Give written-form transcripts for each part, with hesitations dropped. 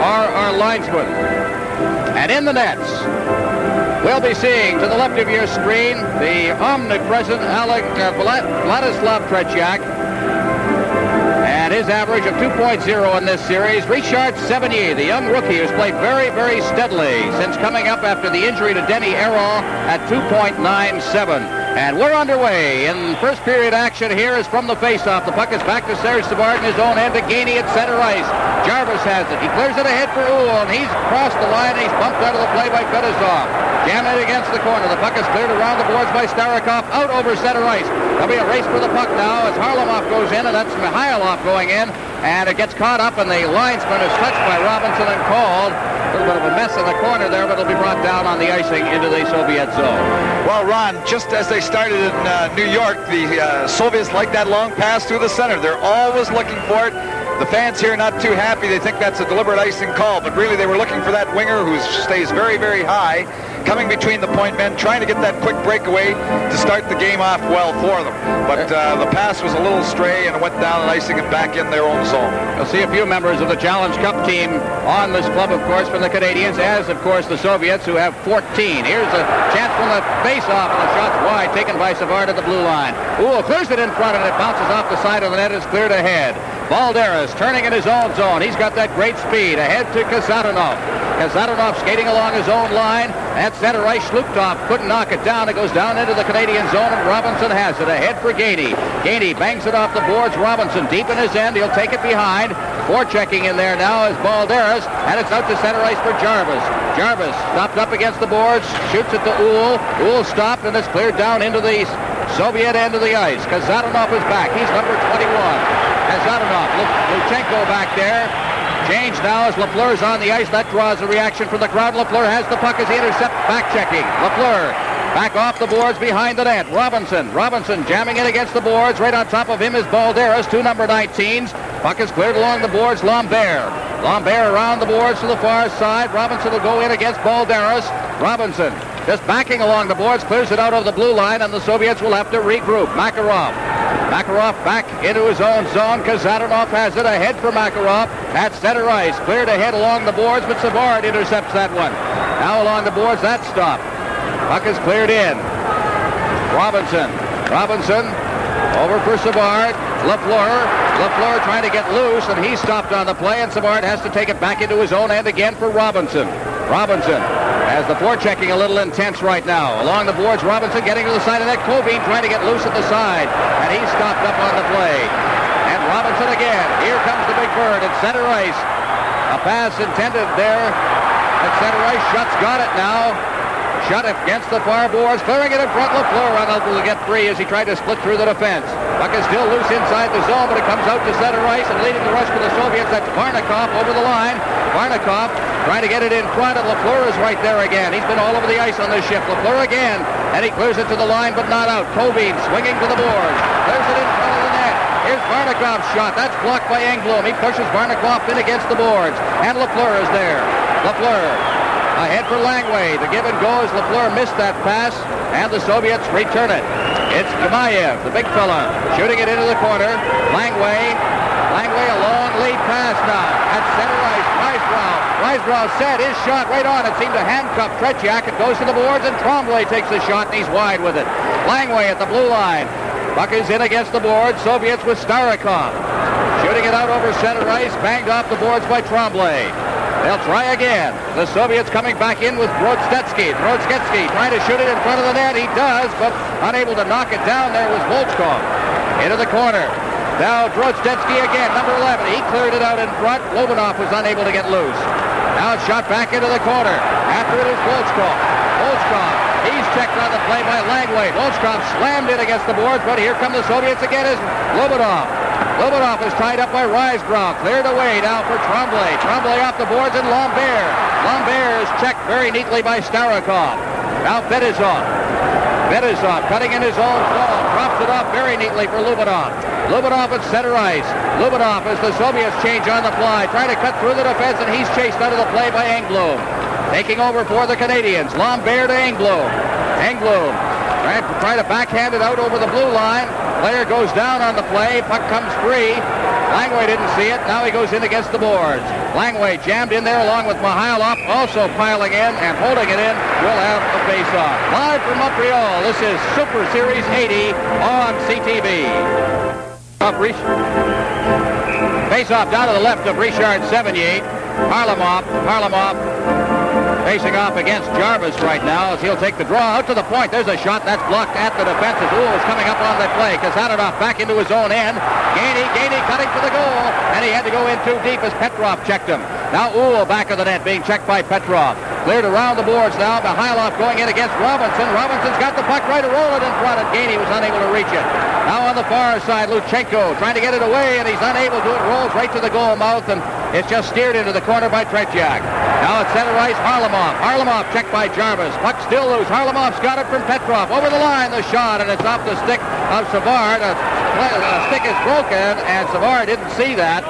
are our linesmen. And in the nets, we'll be seeing to the left of your screen the omnipresent Vladislav Tretiak. And his average of 2.0 in this series. Richard Sevigny, the young rookie who's played very, very steadily since coming up after the injury to Denny Errol at 2.97. And we're underway in first period action. Here is from the faceoff. The puck is back to Serge Savard in his own end to Gainey at center ice. Jarvis has it. He clears it ahead for Uhl, and he's crossed the line, and he's bumped out of the play by Fedosov. Jammed it against the corner. The puck is cleared around the boards by Starikov, out over center ice. There'll be a race for the puck now as Harlamov goes in, and that's Mikhailov going in, and it gets caught up, and the linesman is touched by Robinson and called. A little bit of a mess in the corner there, but it'll be brought down on the icing into the Soviet zone. Well, Ron, just as they started in New York, the Soviets like that long pass through the center. They're always looking for it. The fans here not too happy. They think that's a deliberate icing call, but really they were looking for that winger who stays very, very high, coming between the point men, trying to get that quick breakaway to start the game off well for them. But the pass was a little stray and it went down and icing and back in their own zone. You'll see a few members of the Challenge Cup team on this club, of course, from the Canadiens, as, of course, the Soviets, who have 14. Here's a chance from the face-off, and the shot's wide, taken by Savard at the blue line. Uhl clears it in front, and it bounces off the side of the net. It's cleared ahead. Balderas turning in his own zone. He's got that great speed. Ahead to Kazatonov. Kazatonov skating along his own line. At center ice, Shluptov couldn't knock it down. It goes down into the Canadian zone, and Robinson has it. Ahead for Gainey. Gainey bangs it off the boards. Robinson deep in his end. He'll take it behind. Forechecking in there now is Balderas, and it's out to center ice for Jarvis. Jarvis stopped up against the boards, shoots it to Uhl. Uhl stopped, and it's cleared down into the Soviet end of the ice. Kazatonov is back. He's number 21. Kazatonov, Luchenko back there. Change now as Lafleur's on the ice. That draws a reaction from the crowd. Lafleur has the puck as he intercepts, back checking. Lafleur back off the boards behind the net. Robinson jamming it against the boards. Right on top of him is Balderas, two number 19s. Puck is cleared along the boards. Lambert around the boards to the far side. Robinson will go in against Balderas. Robinson just backing along the boards, clears it out of the blue line, and the Soviets will have to regroup. Makarov back into his own zone. Kazatonov has it ahead for Makarov at center ice. Cleared ahead along the boards, but Savard intercepts that one. Now along the boards, that's stopped. Puck is cleared in. Robinson over for Savard. Lafleur trying to get loose, and he's stopped on the play, and Savard has to take it back into his own end again for Robinson. Has the forechecking a little intense right now. Along the boards, Robinson getting to the side of that. Covine trying to get loose at the side, and he's stopped up on the play. And Robinson again. Here comes the big bird at center ice. A pass intended there at center ice. Shutt's got it now. Shutt against the far boards, clearing it in front. Lafleur unable to get free as he tried to split through the defense. Puck is still loose inside the zone, but it comes out to center ice, and leading the rush for the Soviets, that's Varnikov over the line. Varnikov trying to get it in front, and Lafleur is right there again. He's been all over the ice on this shift. Lafleur again, and he clears it to the line, but not out. Covine swinging to the boards, clears it in front of the net. Here's Varnikov's shot. That's blocked by Engblom. He pushes Varnikov in against the boards, and Lafleur is there. Lafleur ahead for Langway. The give and go as Lafleur missed that pass, and the Soviets return it. It's Kamayev, the big fella, shooting it into the corner. Langway, a long lead pass now at center ice. Weisbrau set his shot right on. It seemed to handcuff Tretiak. It goes to the boards, and Tremblay takes the shot, and he's wide with it. Langway at the blue line. Puck is in against the boards. Soviets with Starikov. Shooting it out over center ice, banged off the boards by Tremblay. They'll try again. The Soviets coming back in with Brodsky trying to shoot it in front of the net. He does, but unable to knock it down. There was Volchkov into the corner. Now Brodsky again, number 11. He cleared it out in front. Lobanov was unable to get loose. Now it's shot back into the corner. After it is Volchkov. He's checked on the play by Langway. Volchkov slammed it against the boards, but here come the Soviets again as Lobanov. Lobanov is tied up by Weisbrau. Cleared away now for Tremblay. Tremblay off the boards, and Lambert. Lambert is checked very neatly by Starikov. Now Fedosov cutting in his own zone. Drops it off very neatly for Lubanov. Lubanov at center ice. Lubanov as the Soviets change on the fly. Trying to cut through the defense, and he's chased out of the play by Engblom. Taking over for the Canadiens. Lambert to Engblom. Trying to backhand it out over the blue line. Player goes down on the play. Puck comes free. Langway didn't see it. Now he goes in against the boards. Langway jammed in there along with Mihailov, also piling in and holding it in. We'll have a face-off. Live from Montreal, this is Super Series 80 on CTV. Face-off down to the left of Richard Sevigny. Harlamov facing off against Jarvis right now as he'll take the draw out to the point. There's a shot that's blocked at the defense as Uhl is coming up on the play. Kazanov back into his own end. Gainey cutting for the goal, and he had to go in too deep as Petrov checked him. Now Uhl back of the net being checked by Petrov. Cleared around the boards now. Mihailov going in against Robinson. Robinson's got the puck right to roll it in front, and Gainey was unable to reach it. Now on the far side, Luchenko trying to get it away, and he's unable to. It rolls right to the goal mouth, and it's just steered into the corner by Tretий. Now at center ice, Harlamov checked by Jarvis. Puck still loose. Harlamov's got it from Petrov. Over the line, the shot, and it's off the stick of Savard. The stick is broken, and Savard didn't see that.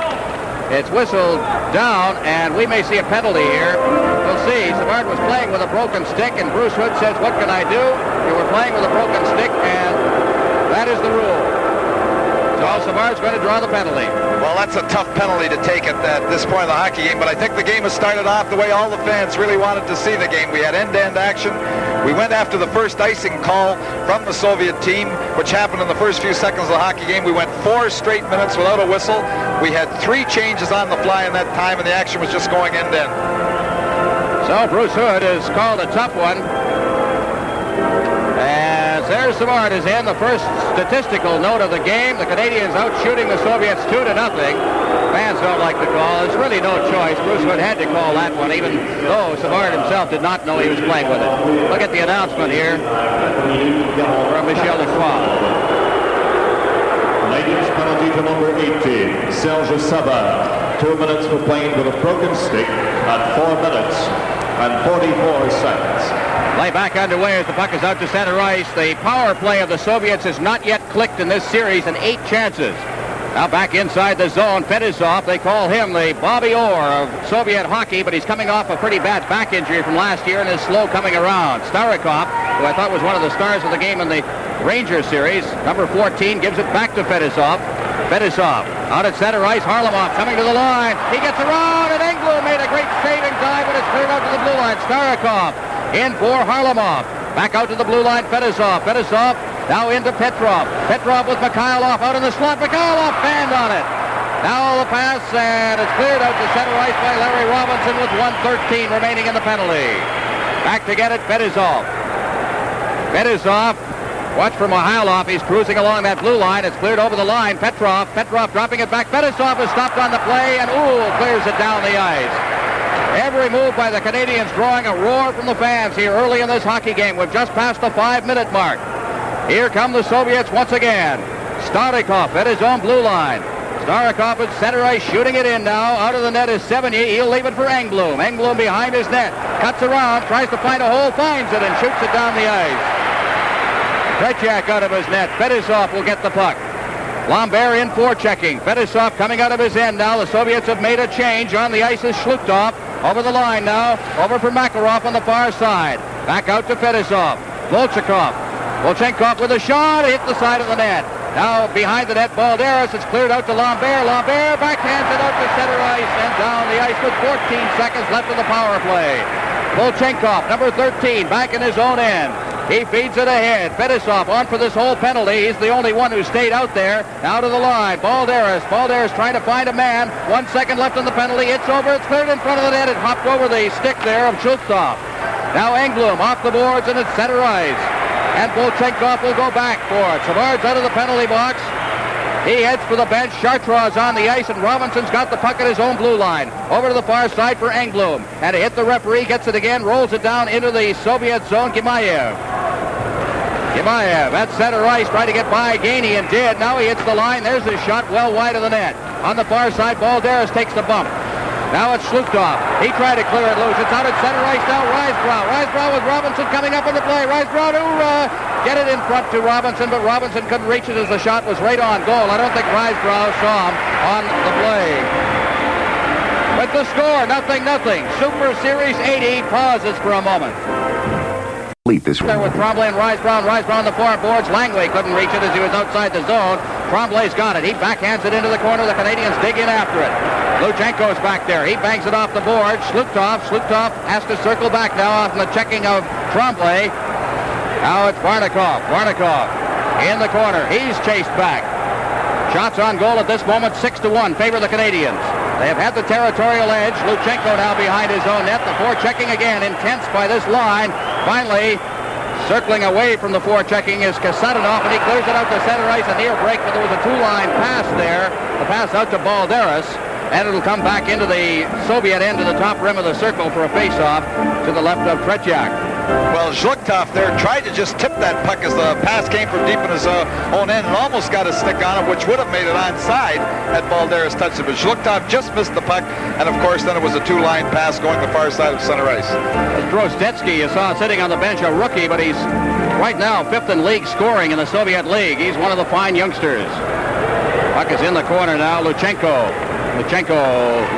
It's whistled down, and we may see a penalty here. We'll see. Savard was playing with a broken stick, and Bruce Hood says, what can I do? You were playing with a broken stick, and that is the rule. So Savard's going to draw the penalty. Well, that's a tough penalty to take at this point of the hockey game, but I think the game has started off the way all the fans really wanted to see the game. We had end-to-end action. We went after the first icing call from the Soviet team, which happened in the first few seconds of the hockey game. We went 4 straight minutes without a whistle. We had 3 changes on the fly in that time, and the action was just going end-to-end. So Bruce Hood has called a tough one. As there's Savard is in, the first statistical note of the game. The Canadians out shooting the Soviets 2-0. Fans don't like the call. There's really no choice. Bruce Hood had to call that one, even though Savard himself did not know he was playing with it. Look at the announcement here from Michel Lacroix. Canadians penalty to number 18, Serge Savard. 2 minutes for playing with a broken stick at 4 minutes and 44 seconds. Play back underway as the puck is out to center ice. The power play of the Soviets has not yet clicked in this series in 8 chances. Now back inside the zone, Fetisov, they call him the Bobby Orr of Soviet hockey, but he's coming off a pretty bad back injury from last year and is slow coming around. Starikov, who I thought was one of the stars of the game in the Rangers series, number 14, gives it back to Fetisov. Fetisov out at center ice, Harlamov coming to the line. He gets around, and Englund made a great saving dive, but it's cleared out to the blue line. Starikov in for Harlamov. Back out to the blue line, Fetisov. Fetisov now into Petrov. Petrov with Mikhailov out in the slot. Mikhailov banned on it. Now the pass, and it's cleared out to center ice by Larry Robinson with 1:13 remaining in the penalty. Back to get it, Fetisov. Fetisov, watch for Mihailov. He's cruising along that blue line. It's cleared over the line. Petrov dropping it back. Fetisov is stopped on the play, and Uhl clears it down the ice. Every move by the Canadians drawing a roar from the fans here early in this hockey game. We've just passed the 5-minute mark. Here come the Soviets once again. Starikov at his own blue line. Starikov at center ice shooting it in now. Out of the net is Sevigny. He'll leave it for Englund. Englund behind his net. Cuts around, tries to find a hole, finds it, and shoots it down the ice. Tretий out of his net. Fetisov will get the puck. Lambert in forechecking. Fetisov coming out of his end now. The Soviets have made a change. On the ice is Shlutov. Over the line now. Over for Makarov on the far side. Back out to Fetisov. Volchenkov with a shot. Hit the side of the net. Now behind the net, Balderas. It's cleared out to Lambert. Lambert backhands it out to center ice and down the ice with 14 seconds left of the power play. Volchenkov, number 13, back in his own end. He feeds it ahead. Fetisov on for this whole penalty. He's the only one who stayed out there. Now to the line. Balderas trying to find a man. 1 second left on the penalty. It's over. It's cleared in front of the net. It hopped over the stick there of Shlutov. Now Englund off the boards and it's center ice. And Volchenkov will go back for it. Savard's out of the penalty box. He heads for the bench. Chartrand's on the ice, and Robinson's got the puck at his own blue line. Over to the far side for Englund. And to hit the referee, gets it again, rolls it down into the Soviet zone. Gimayev at center ice, trying to get by Gainey, and did. Now he hits the line. There's his shot well wide of the net. On the far side, Balderas takes the bump. Now it's Shlutov. He tried to clear it loose. It's out at center ice now. Risebrow with Robinson coming up in the play. Risebrow to get it in front to Robinson, but Robinson couldn't reach it as the shot was right on goal. I don't think Risebrow saw him on the play. But the score, 0-0. Super Series 80 pauses for a moment. this There with Tremblay and Risebrown. Risebrown on the far boards. Langley couldn't reach it as he was outside the zone. Tremblay's got it. He backhands it into the corner. The Canadians dig in after it. Luchenko's back there. He bangs it off the board. Slutov has to circle back now off the checking of Tremblay. Now it's Varnikov. Varnikov in the corner. He's chased back. Shots on goal at this moment, 6-1, favor the Canadians. They have had the territorial edge. Luchenko now behind his own net. The forechecking again, intense by this line. Finally, circling away from the forechecking is Kasatonov, and he clears it out to center ice, a near break, but there was a two-line pass there. The pass out to Balderas, and it'll come back into the Soviet end to the top rim of the circle for a face-off to the left of Tretyak. Well, Zhluktov there tried to just tip that puck as the pass came from deep in his own end and almost got a stick on it, which would have made it onside had Balderas touched it. But Zhluktov just missed the puck, and of course then it was a two-line pass going the far side of center ice. Drozdetsky, you saw sitting on the bench, a rookie, but he's right now fifth in league scoring in the Soviet League. He's one of the fine youngsters. Puck is in the corner now. Luchenko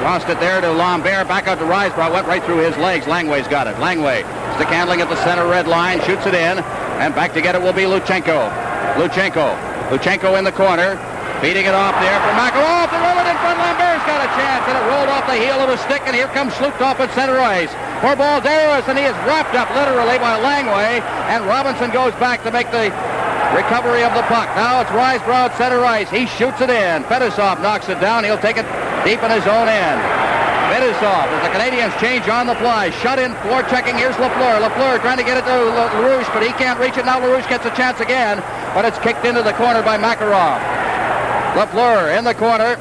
lost it there to Lambert. Back out to Risebrough. Went right through his legs. Langway's got it. Langway stick handling at the center red line. Shoots it in. And back to get it will be Luchenko. Luchenko in the corner. Feeding it off there for Makarov. To roll it in front. Lambert's got a chance. And it rolled off the heel of a stick. And here comes Slutov at center ice for Balderas. And he is wrapped up literally by Langway. And Robinson goes back to make the recovery of the puck. Now it's Risebrough at center ice. He shoots it in. Fedosov knocks it down. He'll take it deep in his own end. Fedosov, as the Canadians change on the fly. Shut in, floor checking. Here's Lafleur. Lafleur trying to get it to LaRouche, but he can't reach it. Now LaRouche gets a chance again, but it's kicked into the corner by Makarov. Lafleur in the corner.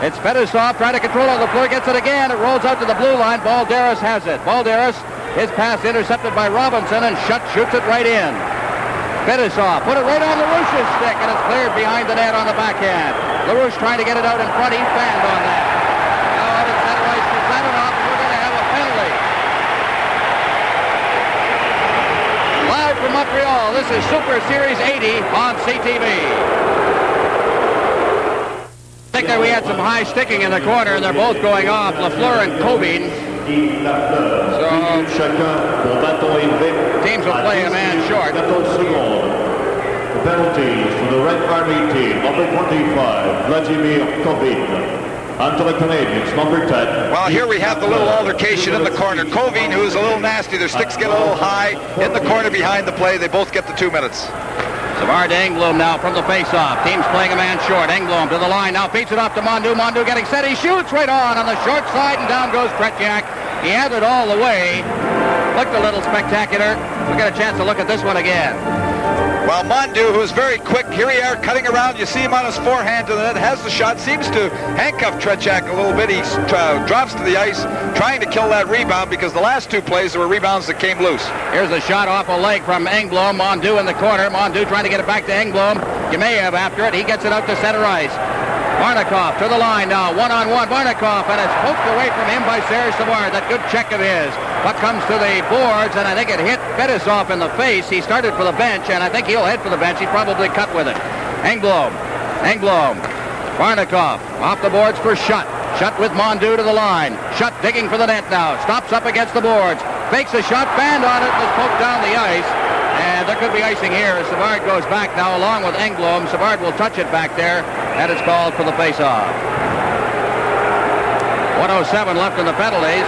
It's Fedosov trying to control it. Lafleur gets it again. It rolls out to the blue line. Balderas has it. Balderas, his pass intercepted by Robinson, and shoots it right in. Fedosov put it right on LaRouche's stick, and it's cleared behind the net on the backhand. LaRouche trying to get it out in front. He fanned on that. Now out at center ice for Kasatonov, and we're going to have a penalty. Live from Montreal, this is Super Series 80 on CTV. I think that we had some high sticking in the corner, and they're both going off, Lafleur and Covine. So teams will play a man short. The penalties for the Red Army team, number 25, Vladimir Covine. And to the Canadians, number 10. Well, here we have the little altercation in the corner. Covine, who's a little nasty, their sticks get a little high, in the corner behind the play. They both get the 2 minutes. Savard to Engblom now from the face-off. Team's playing a man short. Engblom to the line. Now feeds it off to Mondu. Mondu getting set. He shoots right on the short side, and down goes Tretyak. He had it all the way. Looked a little spectacular. We'll get a chance to look at this one again. Well, Mondu, who's very quick, here he are cutting around. You see him on his forehand to the net, has the shot, seems to handcuff Tretyak a little bit. He drops to the ice, trying to kill that rebound, because the last two plays there were rebounds that came loose. Here's a shot off a leg from Engblom. Mondu in the corner. Mondu trying to get it back to Engblom. Yemeyev after it. He gets it out to center ice. Varnikov to the line now, one-on-one. Varnikov, and it's poked away from him by Serge Savard. That good check of his. Puck comes to the boards, and I think it hit Fedosov in the face. He started for the bench, and I think he'll head for the bench. He probably cut with it. Engblom. Varnikov off the boards for Shutt. Shutt with Mondu to the line. Shutt digging for the net now. Stops up against the boards. Fakes a shot, banned on it, was poked down the ice. And there could be icing here as Savard goes back now along with Engblom. Savard will touch it back there, and it's called for the face-off. 1:07 left in the penalties.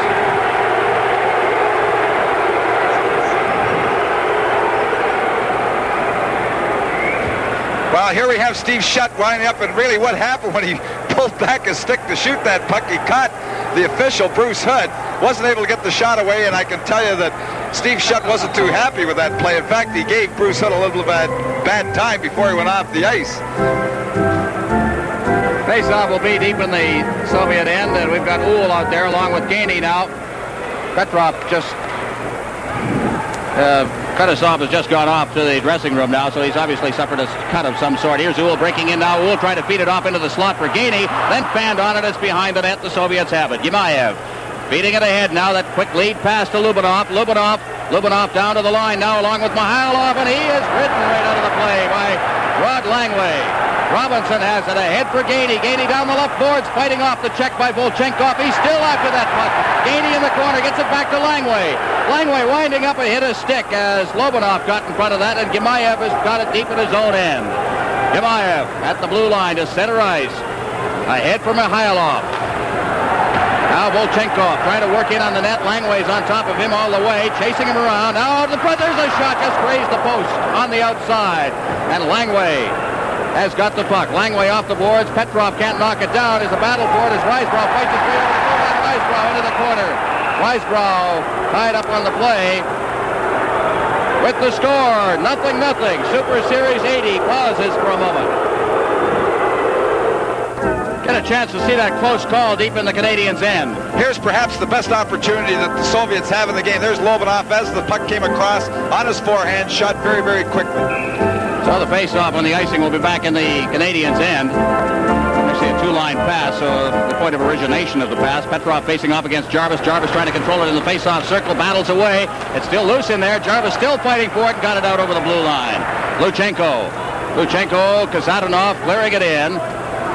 Well, here we have Steve Shutt winding up, and really what happened when he pulled back his stick to shoot that puck, he caught the official, Bruce Hood, wasn't able to get the shot away, and I can tell you that Steve Shutt wasn't too happy with that play. In fact, he gave Bruce Hood a little bad time before he went off the ice. Face-off will be deep in the Soviet end, and we've got Uhl out there along with Gainey now. Petrov just... Fedosov has just gone off to the dressing room now, so he's obviously suffered a cut of some sort. Here's Uhl breaking in now. Uhl trying to feed it off into the slot for Gainey, then fanned on it. It's behind the net. The Soviets have it. Yemayev feeding it ahead now. That quick lead pass to Lubinov. Lubinov down to the line now along with Mihailov, and he is ridden right out of the play by Rod Langway. Robinson has it ahead for Gainey. Gainey down the left boards, fighting off the check by Volchenkov. He's still after that puck. Gainey in the corner, gets it back to Langway. Langway winding up and hit a stick as Lobanov got in front of that, and Gemayev has got it deep in his own end. Gemayev at the blue line to center ice. Ahead for Mikhailov. Now Volchenkov trying to work in on the net. Langway's on top of him all the way, chasing him around. Now to the front, there's a shot, just grazed the post on the outside. And Langway has got the puck. Langway off the boards. Petrov can't knock it down. There's a battle for it as Weisbrau fights his way over the goal line. Weisbrau into the corner. Weisbrau tied up on the play. With the score, 0-0. Super Series 80 pauses for a moment. Get a chance to see that close call deep in the Canadiens' end. Here's perhaps the best opportunity that the Soviets have in the game. There's Lobanov as the puck came across on his forehand, shot very, very quickly. So the face-off on the icing will be back in the Canadiens' end. Actually a two-line pass, so the point of origination of the pass. Petrov facing off against Jarvis. Jarvis trying to control it in the face-off circle, battles away. It's still loose in there. Jarvis still fighting for it and got it out over the blue line. Luchenko, Kasatonov clearing it in.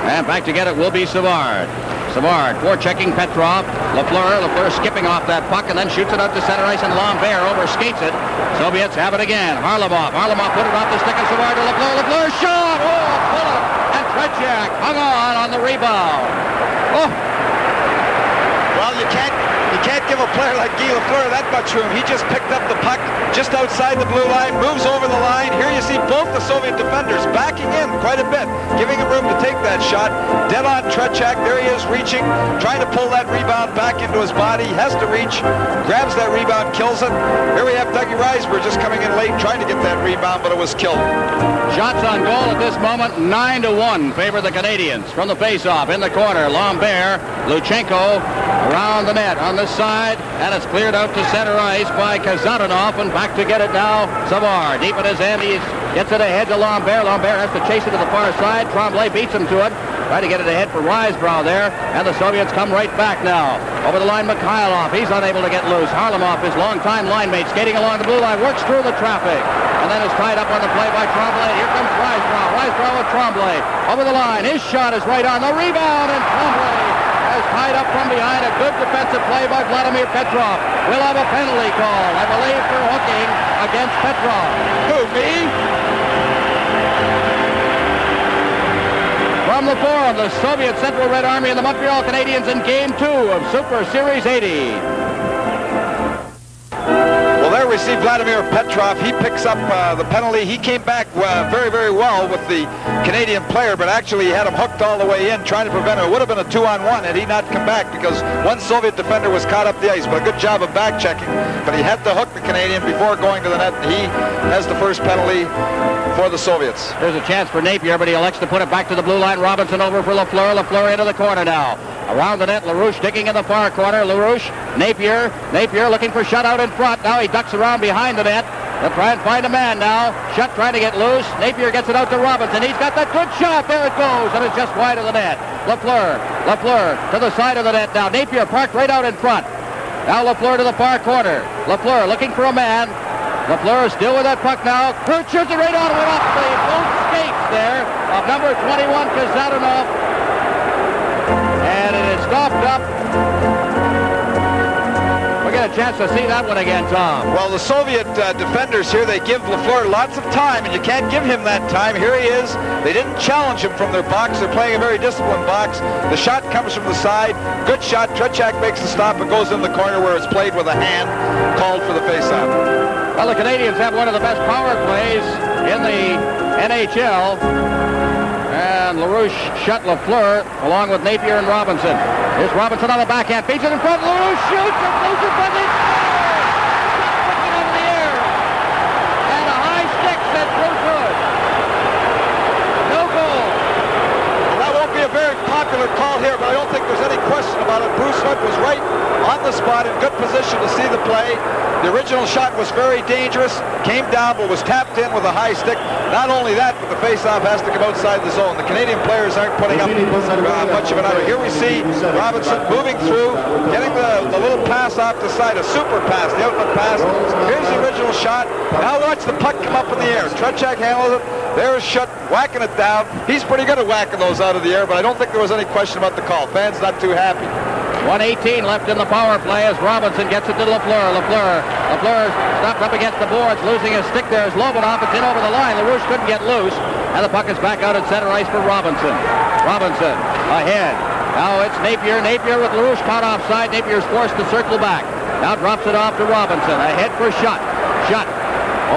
And back to get it will be Savard. Savard forechecking Petrov. Lafleur skipping off that puck and then shoots it out to center ice, and Lambert overskates it. Soviets have it again. Harlamov put it off the stick of Savard to Lafleur. Lafleur shot! Oh, pull it! And Tretjak hung on the rebound. Oh! Well, you can't give a player like Guy Lafleur that much room. He just picked up the puck just outside the blue line, moves over the line. Here you see both the Soviet defenders backing in quite a bit, giving him room to take that shot. Dead on Tretjak. There he is reaching, trying to pull that rebound back into his body. He has to reach, grabs that rebound, kills it. Here we have Dougie Reisberg just coming in late, trying to get that rebound, but it was killed. Shots on goal at this moment, 9-1 favor the Canadiens. From the face-off in the corner, Lambert, Luchenko around the net on the side, and it's cleared out to center ice by Kasatonov, and back to get it now, Savard. Deep in his end, he gets it ahead to Lambert. Lambert has to chase it to the far side. Tremblay beats him to it. Try to get it ahead for Weisbrau there, and the Soviets come right back now. Over the line, Mikhailov. He's unable to get loose. Harlamov, his longtime line mate, skating along the blue line, works through the traffic, and then is tied up on the play by Tremblay. Here comes Weisbrau. Weisbrau with Tremblay. Over the line, his shot is right on the rebound, and Tremblay has tied up from behind. A good defensive play by Vladimir Petrov. We'll have a penalty call, I believe, for hooking against Petrov. Who, me? From the forum, the Soviet Central Red Army and the Montreal Canadiens in Game 2 of Super Series 80. Well, there we see Vladimir Petrov. He picks up the penalty. He came back very, very well with the Canadian player, but actually he had him hooked all the way in, trying to prevent it. It would have been a 2-on-1 had he not come back, because one Soviet defender was caught up the ice. But a good job of back checking. But he had to hook the Canadian before going to the net. He has the first penalty for the Soviets. There's a chance for Napier, but he elects to put it back to the blue line. Robinson over for Lafleur. Lafleur into the corner now. Around the net, LaRouche digging in the far corner. LaRouche, Napier looking for shutout in front. Now he ducks around behind the net. They'll try and find a man now. Shutt trying to get loose. Napier gets it out to Robinson. He's got that good shot. There it goes, and it's just wide of the net. Lafleur to the side of the net now. Napier parked right out in front. Now Lafleur to the far corner. Lafleur looking for a man. Lafleur still with that puck now. Kurt shoots it right on and off the both skates there of number 21, Kasatonov. And it is stopped up. We'll get a chance to see that one again, Tom. Well, the Soviet defenders here, they give Lafleur lots of time, and you can't give him that time. Here he is. They didn't challenge him from their box. They're playing a very disciplined box. The shot comes from the side. Good shot. Tretjak makes the stop and goes in the corner where it's played with a hand, called for the faceoff. Well, the Canadiens have one of the best power plays in the NHL. And LaRouche shut Lafleur along with Napier and Robinson. Here's Robinson on the backhand. Feeds it in front. LaRouche shoots and blows it from the over the air. And a high stick sent through good. No goal. Well, that won't be a very popular call here, but I don't think there's any question about it. Bruce Hood was right on the spot in good position to see the play. The original shot was very dangerous, came down but was tapped in with a high stick. Not only that, but the face-off has to come outside the zone. The Canadian players aren't putting up much of an effort. Here we see Robinson moving through, getting the little pass off the side, a super pass, the outlet pass. Here's the original shot. Now watch the puck come up in the air. Tretiak handles it. There's Schutt whacking it down. He's pretty good at whacking those out of the air, but I don't think there was any question about the call. Fans not too happy. 1:18 left in the power play as Robinson gets it to Lafleur. Lafleur stopped up against the boards, losing his stick there as Lobanov. It's in over the line. LaRouche couldn't get loose, and the puck is back out at center ice for Robinson. Robinson ahead. Now it's Napier. Napier with LaRouche caught offside. Napier's forced to circle back. Now drops it off to Robinson. Ahead for Schutt. Schutt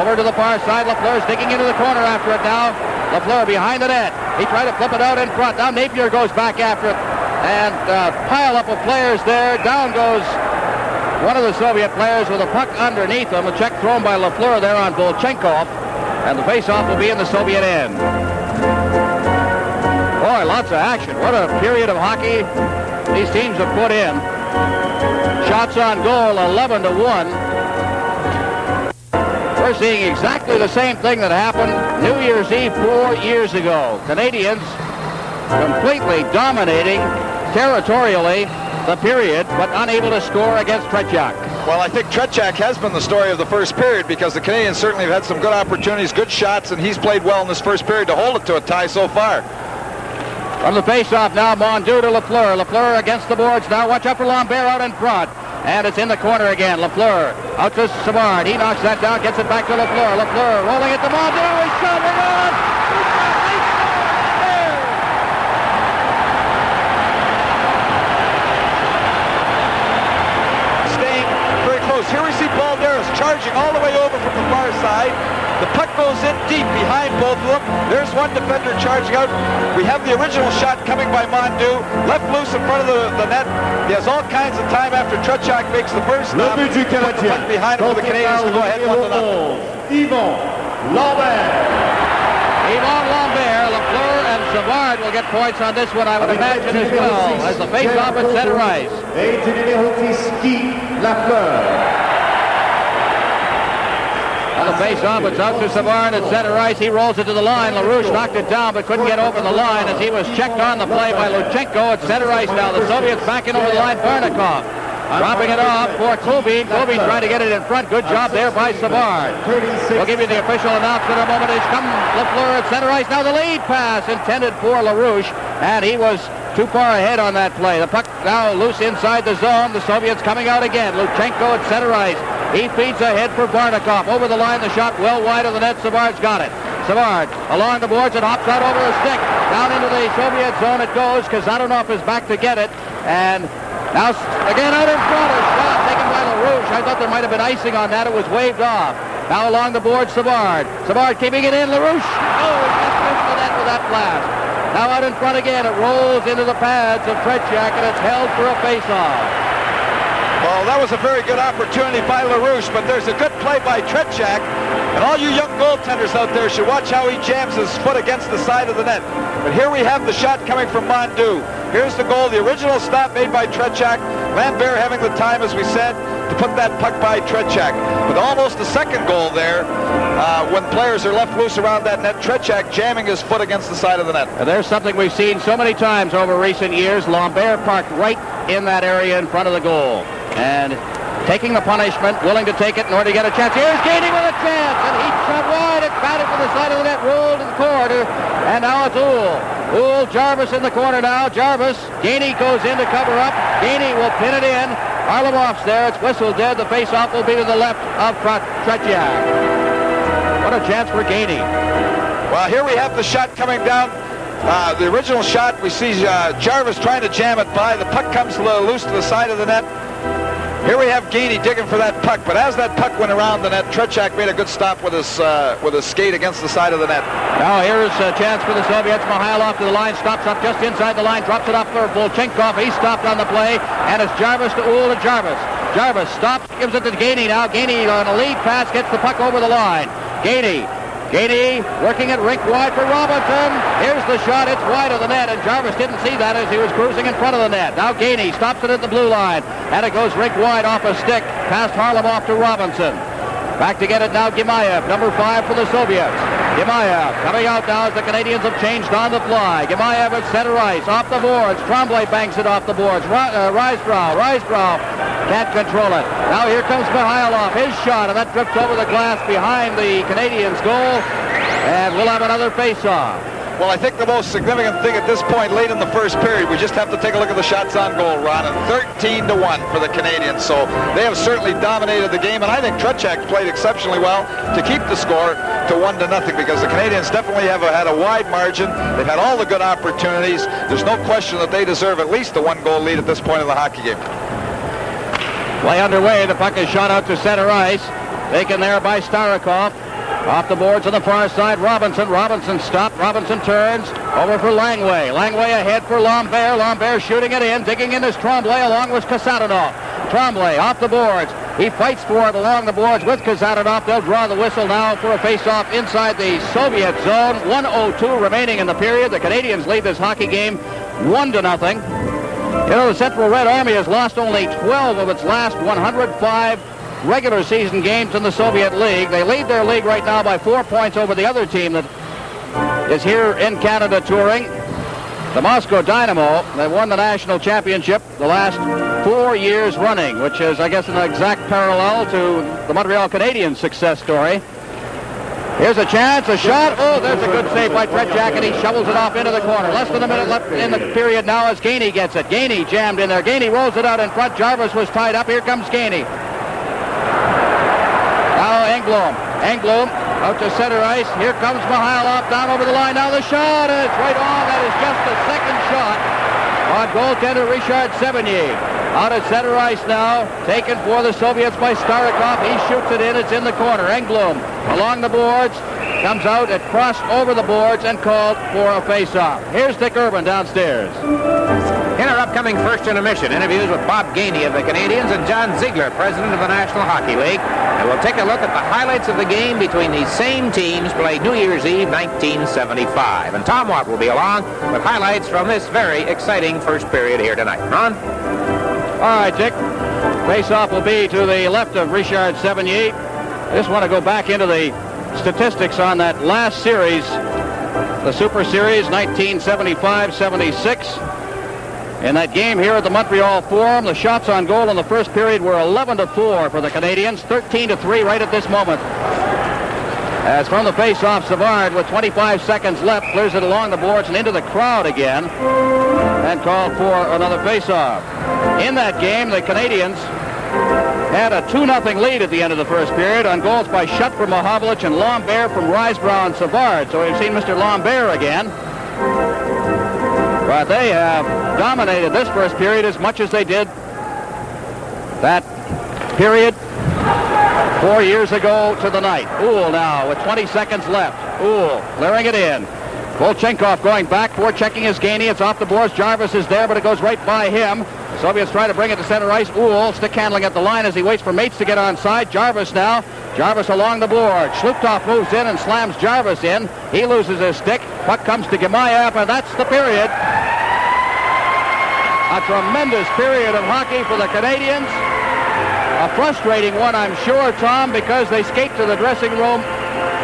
over to the far side. Lafleur's digging into the corner after it now. Lafleur behind the net. He tried to flip it out in front. Now Napier goes back after it. And pile up of players there. Down goes one of the Soviet players with a puck underneath him. A check thrown by Lafleur there on Volchenkov. And the face-off will be in the Soviet end. Boy, lots of action. What a period of hockey these teams have put in. Shots on goal, 11-1. We're seeing exactly the same thing that happened New Year's Eve 4 years ago. Canadians completely dominating territorially the period, but unable to score against Tretiak. Well, I think Tretiak has been the story of the first period because the Canadians certainly have had some good opportunities, good shots, and he's played well in this first period to hold it to a tie so far. From the face-off now, Mondeau to Lafleur. Lafleur against the boards now. Watch out for Lambert out in front. And it's in the corner again. Lafleur out to Savard. He knocks that down, gets it back to Lafleur. Lafleur rolling it to Mondeau. He's shot it on. Staying very close. Here we see Balderas charging all the way over from the far side. The puck goes in deep behind both of them. There's one defender charging out. We have the original shot coming by Mondeau. Left loose in front of the net. He has all kinds of time after Tretiak makes the first stop. Put the puck behind him for the Canadians to go ahead 1-0. Yvon Lambert. Yvon Lambert, Lafleur, and Savard will get points on this one, I would imagine, as well, as the face-off at center ice. Et du numéro 10, Guy Lafleur. The face-off, it's out to Savard at center ice. He rolls it to the line. LaRouche knocked it down, but couldn't get over the line as he was checked on the play by Luchenko at center ice now. The Soviets backing over the line. Barnikov dropping it off for Kubin. Kubin trying to get it in front. Good job there by Savard. We'll give you the official announcement in a moment. It's come Lafleur at center ice. Now the lead pass intended for LaRouche, and he was too far ahead on that play. The puck now loose inside the zone. The Soviets coming out again. Luchenko at center ice. He feeds ahead for Barnikov. Over the line, the shot well wide of the net. Savard's got it. Savard along the boards and hops out over the stick. Down into the Soviet zone it goes. Kazanov is back to get it. And now again out in front. A shot taken by LaRouche. I thought there might have been icing on that. It was waved off. Now along the board, Savard. Savard keeping it in. LaRouche. Oh, he just missed the net with that blast. Now out in front again. It rolls into the pads of Tretiak and it's held for a face-off. Well, that was a very good opportunity by LaRouche, but there's a good play by Tretiak. And all you young goaltenders out there should watch how he jams his foot against the side of the net. But here we have the shot coming from Mondeau. Here's the goal, the original stop made by Tretiak. Lambert having the time, as we said, to put that puck by Tretiak. But almost the second goal there, when players are left loose around that net, Tretiak jamming his foot against the side of the net. And there's something we've seen so many times over recent years. Lambert parked right in that area in front of the goal. And taking the punishment, willing to take it in order to get a chance. Here's Gainey with a chance, and he shot wide. It's batted from the side of the net, rolled in the corner, and now it's Uhl. Uhl, Jarvis in the corner now. Jarvis, Gainey goes in to cover up. Gainey will pin it in. Arlamov's there. It's whistled dead. The face-off will be to the left of Tretiak. What a chance for Gainey. Well, here we have the shot coming down. The original shot, we see Jarvis trying to jam it by. The puck comes loose to the side of the net. Here we have Gainey digging for that puck, but as that puck went around the net, Tretiak made a good stop with his skate against the side of the net. Now here's a chance for the Soviets. Mihailov to the line, stops up just inside the line, drops it off for Volchenkov. He stopped on the play, and it's Jarvis to Uhl to Jarvis. Jarvis stops, gives it to Gainey now. Gainey on a lead pass, gets the puck over the line. Gainey working it rink wide for Robinson. Here's the shot. It's wide of the net, and Jarvis didn't see that as he was cruising in front of the net. Now Gainey stops it at the blue line, and it goes rink wide off a stick past Harlamov to Robinson. Back to get it now, Gemayev, number 5 for the Soviets. Gemayev coming out now as the Canadians have changed on the fly. Gemayev at center ice, off the boards. Tremblay banks it off the boards. Risebrow can't control it. Now here comes Mihailov, his shot, and that trips over the glass behind the Canadians' goal. And we'll have another face-off. Well, I think the most significant thing at this point late in the first period, we just have to take a look at the shots on goal, Ron, and 13-1 for the Canadians. So they have certainly dominated the game, and I think Tretiak played exceptionally well to keep the score to 1-0, because the Canadians definitely have had a wide margin. They've had all the good opportunities. There's no question that they deserve at least a 1-goal lead at this point in the hockey game. Play underway. The puck is shot out to center ice. Taken there by Starikov. Off the boards on the far side, Robinson. Robinson stopped. Robinson turns over for Langway. Langway ahead for Lambert. Lambert shooting it in. Digging in is Tremblay along with Kasatonov. Tremblay off the boards. He fights for it along the boards with Kasatonov. They'll draw the whistle now for a face-off inside the Soviet zone. 1:02 remaining in the period. The Canadians lead this hockey game 1-0. You know, the Central Red Army has lost only 12 of its last 105 regular season games in the Soviet League. They lead their league right now by 4 points over the other team that is here in Canada touring, the Moscow Dynamo. They won the national championship the last 4 years running, which is, I guess, an exact parallel to the Montreal Canadiens' success story. Here's a chance, a shot. Oh, there's a good save by Tretiak, and he shovels it off into the corner. Less than a minute left in the period now as Gainey gets it. Gainey jammed in there. Gainey rolls it out in front. Jarvis was tied up. Here comes Gainey. Now Engblom out to center ice. Here comes Mihailov down over the line. Now the shot, and it's right on. That is just the second shot on goaltender Richard Sevigny. Out at center ice now, taken for the Soviets by Starikov. He shoots it in. It's in the corner. Engblom along the boards, comes out, it crossed over the boards and called for a face-off. Here's Dick Urban downstairs. In our upcoming first intermission, interviews with Bob Gainey of the Canadiens and John Ziegler, president of the National Hockey League. And we'll take a look at the highlights of the game between these same teams played New Year's Eve 1975. And Tom Watt will be along with highlights from this very exciting first period here tonight. Ron? All right, Dick. Face-off will be to the left of Richard Sevigny. I just want to go back into the statistics on that last series, the Super Series 1975-76. In that game here at the Montreal Forum, the shots on goal in the first period were 11-4 for the Canadians, 13-3 right at this moment. As from the face-off, Savard, with 25 seconds left, clears it along the boards and into the crowd again and called for another face-off. In that game, the Canadians had a 2-0 lead at the end of the first period on goals by Shutt from Mahovlich and Lambert from Risebrow and Savard. So we've seen Mr. Lambert again. But they have dominated this first period as much as they did that period 4 years ago to the night. Uhl now with 20 seconds left. Uhl clearing it in. Volchenkov going back, forechecking his Gainey. It's off the boards. Jarvis is there, but it goes right by him. The Soviets try to bring it to center ice. Uhl stick handling at the line as he waits for mates to get on side. Jarvis now. Jarvis along the board. Shluptov moves in and slams Jarvis in. He loses his stick. Puck comes to Gemayev, and that's the period. A tremendous period of hockey for the Canadians. A frustrating one, I'm sure, Tom, because they skate to the dressing room.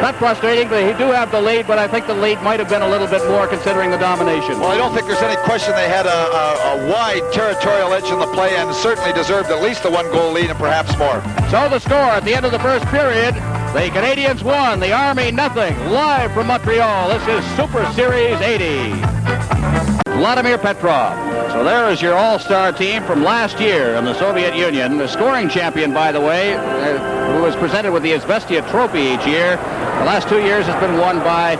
Not frustrating, they do have the lead, but I think the lead might have been a little bit more considering the domination. Well, I don't think there's any question they had a wide territorial edge in the play and certainly deserved at least a 1-goal lead and perhaps more. So the score at the end of the first period, the Canadians won, the Army nothing. Live from Montreal, this is Super Series 80. Vladimir Petrov. So there is your all-star team from last year in the Soviet Union. The scoring champion, by the way, who was presented with the Izvestia Trophy each year. The last 2 years has been won by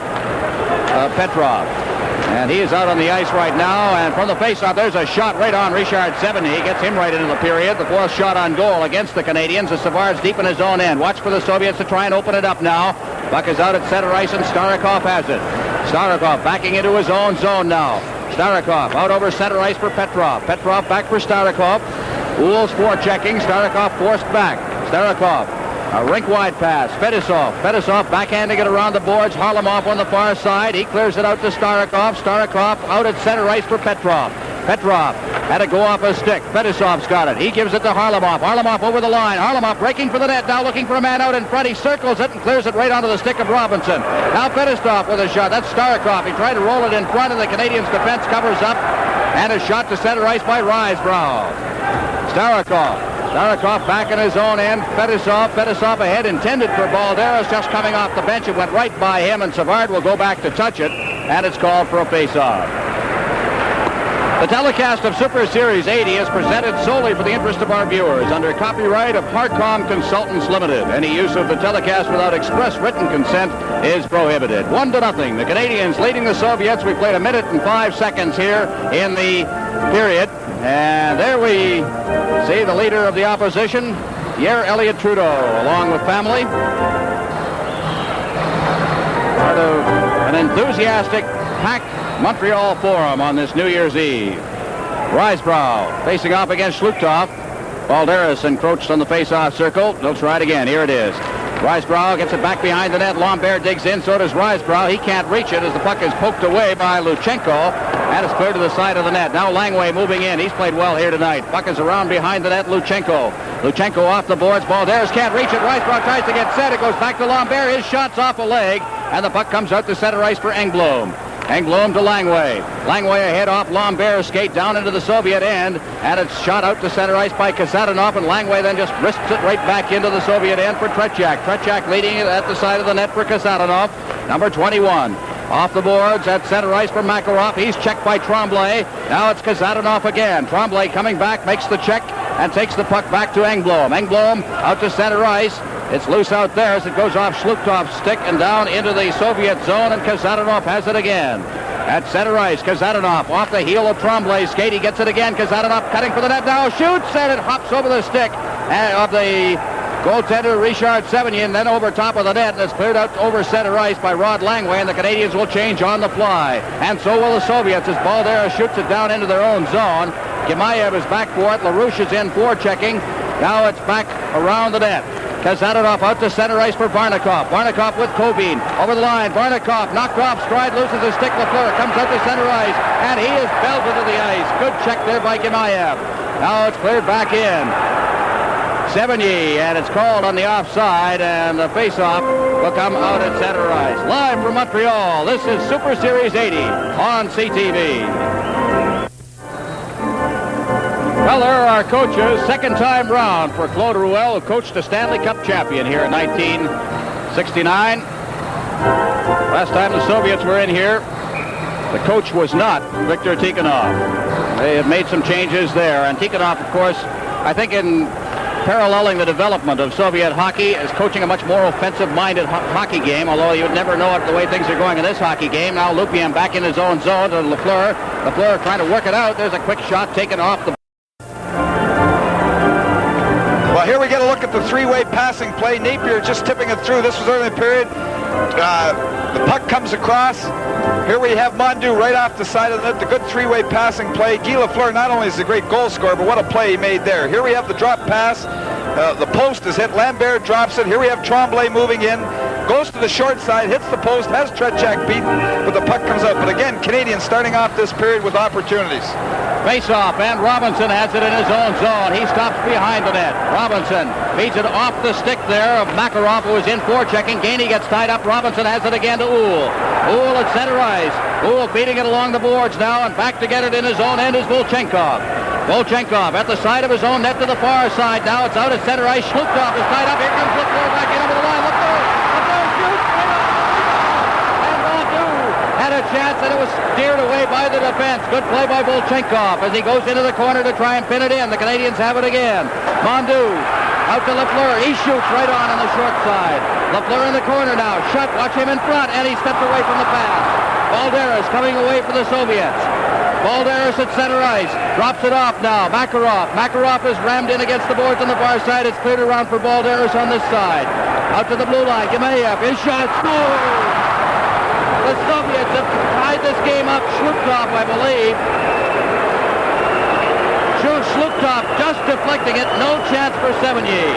Petrov. And he is out on the ice right now. And from the faceoff, there's a shot right on Richard Sevigny. Gets him right into the period. The fourth shot on goal against the Canadians as Savard's deep in his own end. Watch for the Soviets to try and open it up now. Puck is out at center ice, and Starikov has it. Starikov backing into his own zone now. Starikov out over center ice for Petrov. Petrov back for Starikov. Uhl's forechecking. Starikov forced back. Starikov, a rink-wide pass. Fedosov backhanding it around the boards. Harlamov on the far side. He clears it out to Starikov. Starikov out at center ice for Petrov. Petrov Had to go off a stick. Fetisov's got it. He gives it to Harlamov. Harlamov over the line. Harlamov breaking for the net. Now looking for a man out in front. He circles it and clears it right onto the stick of Robinson. Now Fetisov with a shot. That's Starikov. He tried to roll it in front, and the Canadiens' defense covers up. And a shot to center ice by Risebrough. Starikov back in his own end. Fetisov ahead, intended for Balderas, just coming off the bench. It went right by him, and Savard will go back to touch it, and it's called for a face-off. The telecast of Super Series 80 is presented solely for the interest of our viewers under copyright of Harcom Consultants Limited. Any use of the telecast without express written consent is prohibited. 1-0. The Canadiens leading the Soviets. We played 1 minute and 5 seconds here in the period. And there we see the leader of the opposition, Pierre Elliott Trudeau, along with family. Part of an enthusiastic packed Montreal Forum on this New Year's Eve. Risebrough facing off against Shlukov. Balderas encroached on the face-off circle. They'll try it again. Here it is. Risebrough gets it back behind the net. Lambert digs in. So does Risebrough. He can't reach it as the puck is poked away by Luchenko. And it's cleared to the side of the net. Now Langway moving in. He's played well here tonight. Puck is around behind the net. Luchenko off the boards. Balderas can't reach it. Risebrough tries to get set. It goes back to Lambert. His shot's off a leg. And the puck comes out to center ice for Engblom. Engblom to Langway. Langway ahead off Lambert's skate down into the Soviet end. And it's shot out to center ice by Kasatonov. And Langway then just risks it right back into the Soviet end for Tretiak. Tretiak leading it at the side of the net for Kasatonov. Number 21. Off the boards at center ice for Makarov. He's checked by Tremblay. Now it's Kasatonov again. Tremblay coming back, makes the check, and takes the puck back to Engblom. Engblom out to center ice. It's loose out there as it goes off Shlukov's stick and down into the Soviet zone, and Kasatonov has it again. At center ice, Kasatonov off the heel of Tremblay's skate. He gets it again. Kasatonov cutting for the net now. Shoots, and it hops over the stick of the goaltender Richard Sevigny, then over top of the net, and it's cleared out over center ice by Rod Langway, and the Canadiens will change on the fly. And so will the Soviets as Balderas shoots it down into their own zone. Gimayev is back for it. LaRouche is in forechecking. Now it's back around the net. Kasatonov out to center ice for Barnikov. Barnikov with Kobin. Over the line. Barnikov knocked off stride, loses his stick. Lafleur comes out to center ice, and he is belted to the ice. Good check there by Gimayev. Now it's cleared back in. Sevigny, and it's called on the offside, and the face-off will come out at center ice. Live from Montreal, this is Super Series 80 on CTV. Well, there are our coaches. Second time round for Claude Ruel, who coached a Stanley Cup champion here in 1969. Last time the Soviets were in here, the coach was not Viktor Tikhonov. They have made some changes there. And Tikhonov, of course, I think in paralleling the development of Soviet hockey, is coaching a much more offensive-minded hockey game, although you would never know it the way things are going in this hockey game. Now Lupien back in his own zone to Lafleur. Lafleur trying to work it out. There's a quick shot taken off the... Well, here we get a look at the three-way passing play. Napier just tipping it through. This was early in the period. The puck comes across. Here we have Mondu right off the side of the net. The good three-way passing play. Guy Lafleur not only is a great goal scorer, but what a play he made there. Here we have the drop pass. The post is hit. Lambert drops it. Here we have Tremblay moving in. Goes to the short side, hits the post, has Tretiak beaten, but the puck comes out. But again, Canadians starting off this period with opportunities. Face-off, and Robinson has it in his own zone. He stops behind the net. Robinson feeds it off the stick there of Makarov, who is in forechecking. Gainey gets tied up. Robinson has it again to Uhl. Uhl at center ice. Uhl feeding it along the boards now, and back to get it in his own end is Volchenkov. Volchenkov at the side of his own net to the far side. Now it's out at center ice. Shlukov is tied up. Here comes Lafleur back in over the line. Lafleur shoots. And Mondu had a chance, and it was steered away by the defense. Good play by Volchenkov as he goes into the corner to try and pin it in. The Canadiens have it again. Mondu out to Lafleur. He shoots right on the short side. Lafleur in the corner now. Shot. Watch him in front, and he steps away from the pass. Balderas coming away for the Soviets. Balderas at center ice. Drops it off now. Makarov. Makarov is rammed in against the boards on the far side. It's cleared around for Balderas on this side. Out to the blue line. Gimayev. His shot. Score! The Soviets have tied this game up. Shlukov, I believe. Shlukov just deflecting it. No chance for Sevigny.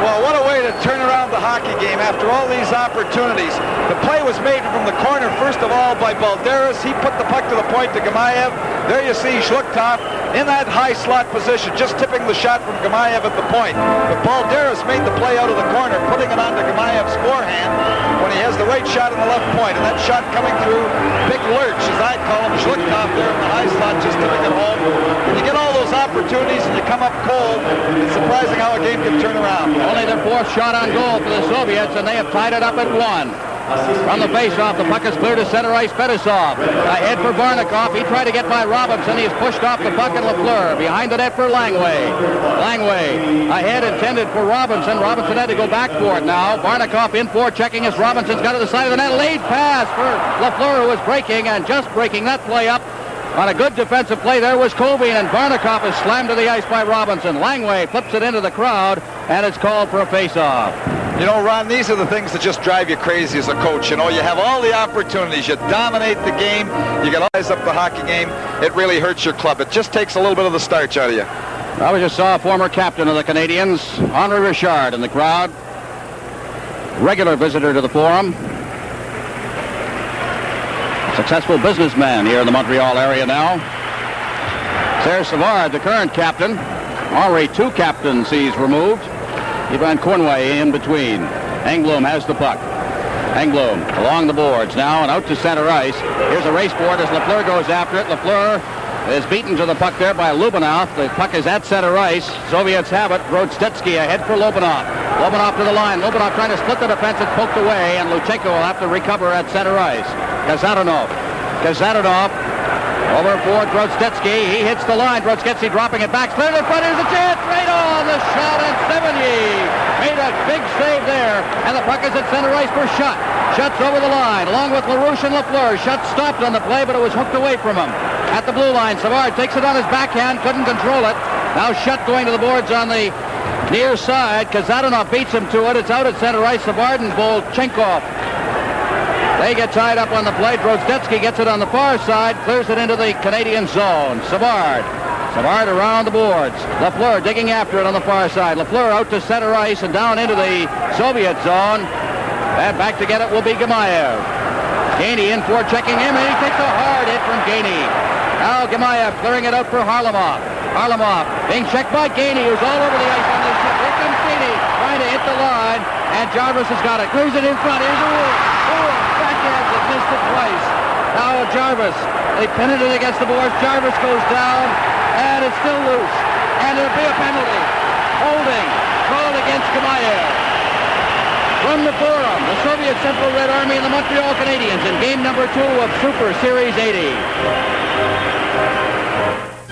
Well, what a way to turn around the hockey game after all these opportunities. The play was made from the corner, first of all, by Balderas. He put the puck to the point to Gimayev. There you see Shlukov in that high slot position, just tipping the shot from Gamayev at the point. But Balderas made the play out of the corner, putting it onto Gamayev's forehand when he has the right shot in the left point. And that shot coming through, big lurch, as I call him, Schlichthoff there in the high slot, just tipping it home. When you get all those opportunities and you come up cold, it's surprising how a game can turn around. Only their fourth shot on goal for the Soviets, and they have tied it up at 1. From the face-off, the puck is clear to center ice. Fetisov ahead for Barnikov. He tried to get by Robinson. He is pushed off the puck, and Lafleur behind the net for Langway. Langway ahead, intended for Robinson. Robinson had to go back for it now. Barnikov in for checking as Robinson's got to the side of the net. Late pass for Lafleur, who was breaking and just breaking that play up. On a good defensive play, there was Colby, and Barnikov is slammed to the ice by Robinson. Langway flips it into the crowd, and it's called for a face-off. You know, Ron, these are the things that just drive you crazy as a coach. You know, you have all the opportunities. You dominate the game. You get eyes up the hockey game. It really hurts your club. It just takes a little bit of the starch out of you. I just saw a former captain of the Canadiens, Henri Richard, in the crowd. Regular visitor to the Forum. Successful businessman here in the Montreal area now. Serge Savard, the current captain. Already 2 captaincies removed. Ivan Cornway in between. Engblom has the puck. Engblom along the boards now and out to center ice. Here's a race board as Lafleur goes after it. Lafleur is beaten to the puck there by Lubinov. The puck is at center ice. Soviets have it. Grodzetsky ahead for Lubinov. Lubinov to the line. Lubinov trying to split the defense. It's poked away, and Luchenko will have to recover at center ice. Kazatonov over for Grodzetsky. He hits the line. Grodzetsky dropping it back. Cleared in front. Here's a chance. Right on the shot. And Sevigny made a big save there. And the puck is at center ice for Schutt. Schutt's over the line along with LaRouche and Lafleur. Schutt stopped on the play, but it was hooked away from him. At the blue line, Savard takes it on his backhand. Couldn't control it. Now Schutt going to the boards on the near side. Kazatonov beats him to it. It's out at center ice. Savard and Bolchenkov. They get tied up on the play. Grodzetsky gets it on the far side, clears it into the Canadian zone. Savard around the boards. Lafleur digging after it on the far side. Lafleur out to center ice and down into the Soviet zone. And back to get it will be Gamayev. Gainey in for checking him, and he takes a hard hit from Gainey. Now Gamayev clearing it out for Harlamov. Harlamov being checked by Gainey, who's all over the ice on this ship. Here comes Gainey trying to hit the line, and Jarvis has got it. Clears it in front. Here's a rule. Backhand that missed it twice. Now Jarvis. They pin it against the boards. Jarvis goes down, and it's still loose. And it'll be a penalty. Holding. Called against Gamayev. From the Forum, the Soviet Central Red Army and the Montreal Canadiens in game number 2 of Super Series 80.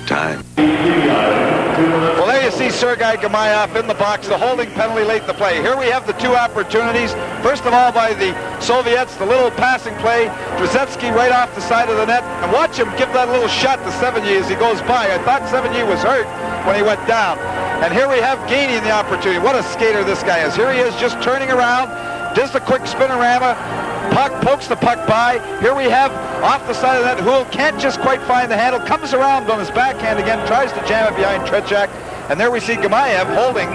Time. Well, there you see Sergei Gamayev in the box, the holding penalty late in the play. Here we have the 2 opportunities. First of all, by the Soviets, the little passing play. Grodzetsky right off the side of the net. And watch him give that little shot to Sevigny as he goes by. I thought Sevigny was hurt when he went down. And here we have Gainey in the opportunity. What a skater this guy is. Here he is just turning around, does the quick spinorama, puck, pokes the puck by. Here we have off the side of that Houle, can't just quite find the handle, comes around on his backhand again, tries to jam it behind Tretiak. And there we see Gamayev holding